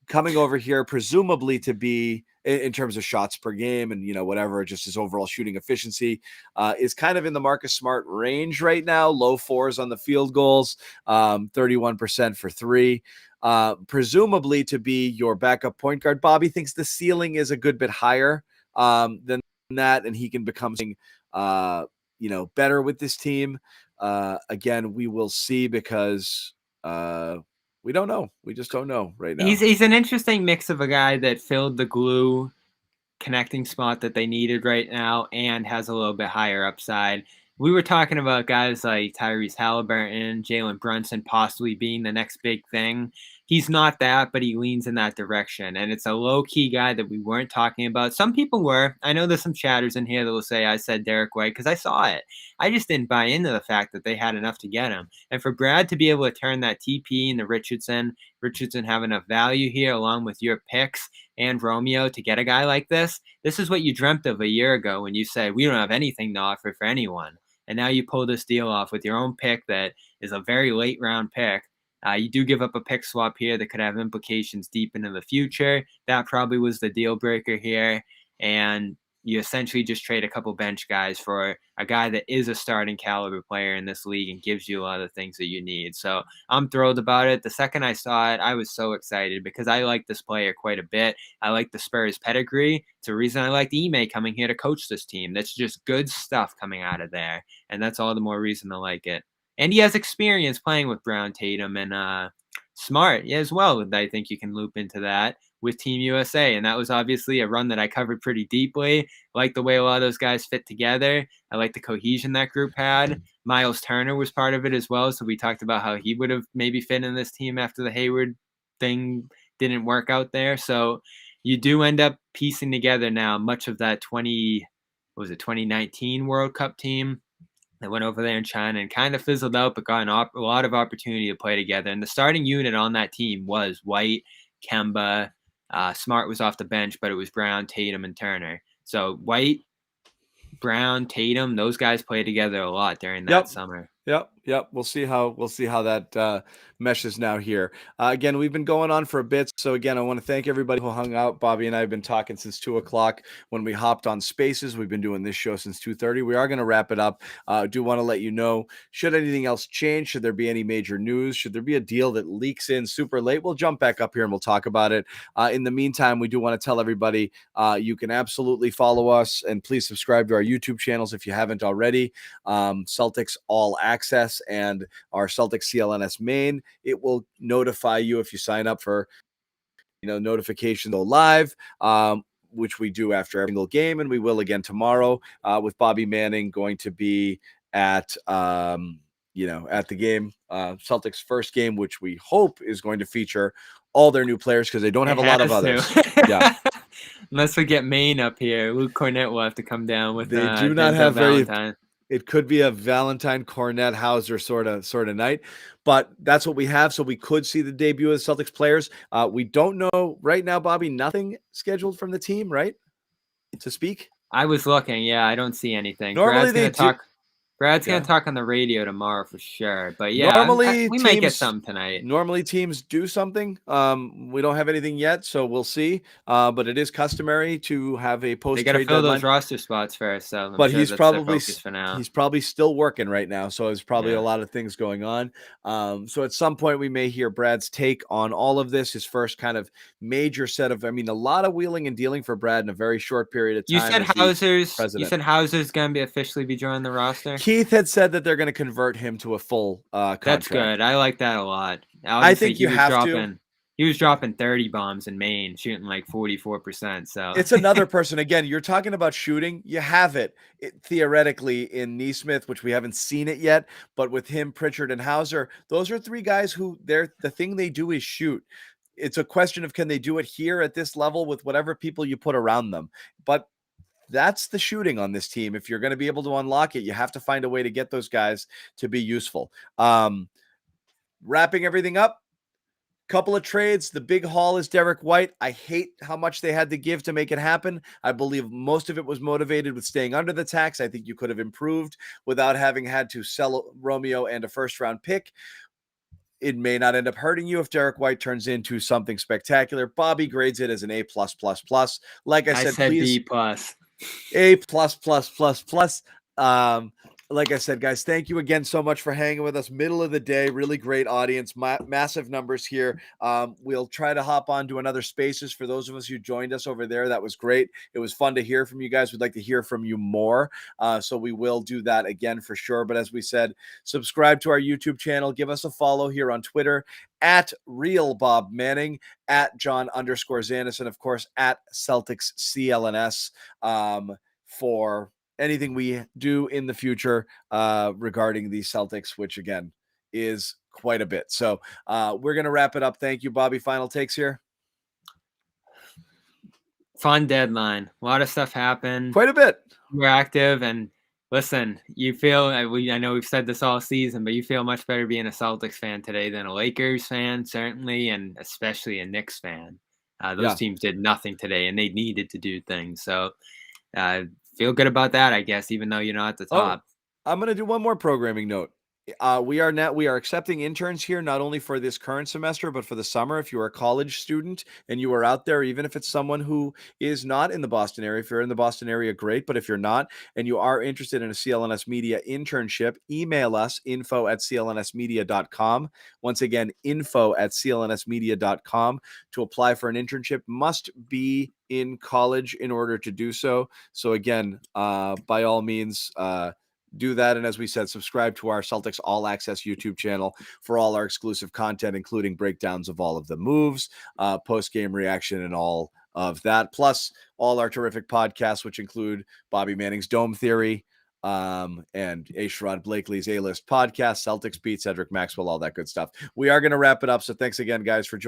Coming over here, presumably to be in terms of shots per game and, whatever, just his overall shooting efficiency is kind of in the Marcus Smart range right now. Low 4s on the field goals, 31% for 3. Presumably to be your backup point guard. Bobby thinks the ceiling is a good bit higher than that, and he can become better with this team. Again, we will see because we don't know. We just don't know right now. He's an interesting mix of a guy that filled the glue connecting spot that they needed right now and has a little bit higher upside. We were talking about guys like Tyrese Halliburton, Jalen Brunson possibly being the next big thing. He's not that, but he leans in that direction. And it's a low-key guy that we weren't talking about. Some people were. I know there's some chatters in here that will say I said Derek White because I saw it. I just didn't buy into the fact that they had enough to get him. And for Brad to be able to turn that TP into Richardson have enough value here along with your picks and Romeo to get a guy like this. This is what you dreamt of a year ago when you said we don't have anything to offer for anyone. And now you pull this deal off with your own pick that is a very late round pick. You do give up a pick swap here that could have implications deep into the future. That probably was the deal breaker here. And you essentially just trade a couple bench guys for a guy that is a starting caliber player in this league and gives you a lot of things that you need. So I'm thrilled about it. The second I saw it, I was so excited because I like this player quite a bit. I like the Spurs pedigree. It's a reason I like Ime coming here to coach this team. That's just good stuff coming out of there. And that's all the more reason to like it. And he has experience playing with Brown, Tatum, and Smart as well. I think you can loop into that with Team USA. And that was obviously a run that I covered pretty deeply. I like the way a lot of those guys fit together. I like the cohesion that group had. Miles Turner was part of it as well. So we talked about how he would have maybe fit in this team after the Hayward thing didn't work out there. So you do end up piecing together now much of that 2019 World Cup team that went over there in China and kind of fizzled out, but got a lot of opportunity to play together. And the starting unit on that team was White, Kemba. Smart was off the bench, but it was Brown, Tatum, and Turner. So White, Brown, Tatum, those guys played together a lot during that summer. Yep. We'll see how that meshes now here. Again, we've been going on for a bit. So again, I want to thank everybody who hung out. Bobby and I have been talking since 2:00 when we hopped on Spaces. We've been doing this show since 2:30. We are going to wrap it up. Do want to let you know, should anything else change, should there be any major news, should there be a deal that leaks in super late, we'll jump back up here and we'll talk about it. In the meantime, we do want to tell everybody you can absolutely follow us and please subscribe to our YouTube channels if you haven't already. Celtics All Access and our Celtics CLNS main. It will notify you if you sign up for, notifications go live, which we do after every single game, and we will again tomorrow with Bobby Manning going to be at at the game, Celtics first game, which we hope is going to feature all their new players because they don't have a lot of others. Yeah. Unless we get Maine up here, Luke Cornett will have to come down with. They do not have Valentine. It could be a Valentine Cornett Hauser sort of night, but that's what we have. So we could see the debut of the Celtics players. We don't know right now, Bobby. Nothing scheduled from the team, right? To speak. I was looking. Yeah, I don't see anything. Normally Brad's going to talk on the radio tomorrow for sure. But yeah, normally we might get something tonight. Normally teams do something. We don't have anything yet, so we'll see. But it is customary to have a post-trade deadline. They got to fill those roster spots first. So but he's probably still working right now. So there's probably a lot of things going on. So at some point we may hear Brad's take on all of this. His first kind of major set of, a lot of wheeling and dealing for Brad in a very short period of time. You said Hauser's going to be joining the roster. Keith had said that they're going to convert him to a full contract. That's good. I like that a lot. I think you have to. He was dropping 30 bombs in Maine, shooting like 44%. So it's another person. Again, you're talking about shooting. You have it theoretically in Neesmith, which we haven't seen it yet. But with him, Pritchard, and Hauser, those are three guys who the thing they do is shoot. It's a question of can they do it here at this level with whatever people you put around them. But that's the shooting on this team. If you're going to be able to unlock it, you have to find a way to get those guys to be useful. Wrapping everything up, couple of trades. The big haul is Derek White. I hate how much they had to give to make it happen. I believe most of it was motivated with staying under the tax. I think you could have improved without having had to sell Romeo and a first-round pick. It may not end up hurting you if Derek White turns into something spectacular. Bobby grades it as an A+++. Like I said, please. B+. A++++. Like I said, guys, thank you again so much for hanging with us. Middle of the day, really great audience, massive numbers here. We'll try to hop on to another Spaces for those of us who joined us over there. That was great. It was fun to hear from you guys. We'd like to hear from you more. So we will do that again for sure. But as we said, subscribe to our YouTube channel. Give us a follow here on Twitter at Real Bob Manning, at John_Zanis, and of course at Celtics CLNS for anything we do in the future regarding the Celtics, which again is quite a bit. So we're going to wrap it up. Thank you, Bobby. Final takes here. Fun deadline. A lot of stuff happened. Quite a bit. We're active, and listen, you feel, I know we've said this all season, but you feel much better being a Celtics fan today than a Lakers fan, certainly, and especially a Knicks fan. Those teams did nothing today, and they needed to do things. So feel good about that, I guess, even though you're not at the top. I'm going to do one more programming note. We are accepting interns here, not only for this current semester, but for the summer. If you are a college student and you are out there, even if it's someone who is not in the Boston area, if you're in the Boston area, great. But if you're not, and you are interested in a CLNS Media internship, email us info@clnsmedia.com. Once again, info@clnsmedia.com to apply for an internship. Must be in college in order to do so. So again, by all means, do that. And as we said, subscribe to our Celtics All Access YouTube channel for all our exclusive content, including breakdowns of all of the moves, post-game reaction, and all of that. Plus all our terrific podcasts, which include Bobby Manning's Dome Theory and A. Sherrod Blakely's A-List podcast, Celtics Beat, Cedric Maxwell, all that good stuff. We are going to wrap it up. So thanks again, guys, for joining.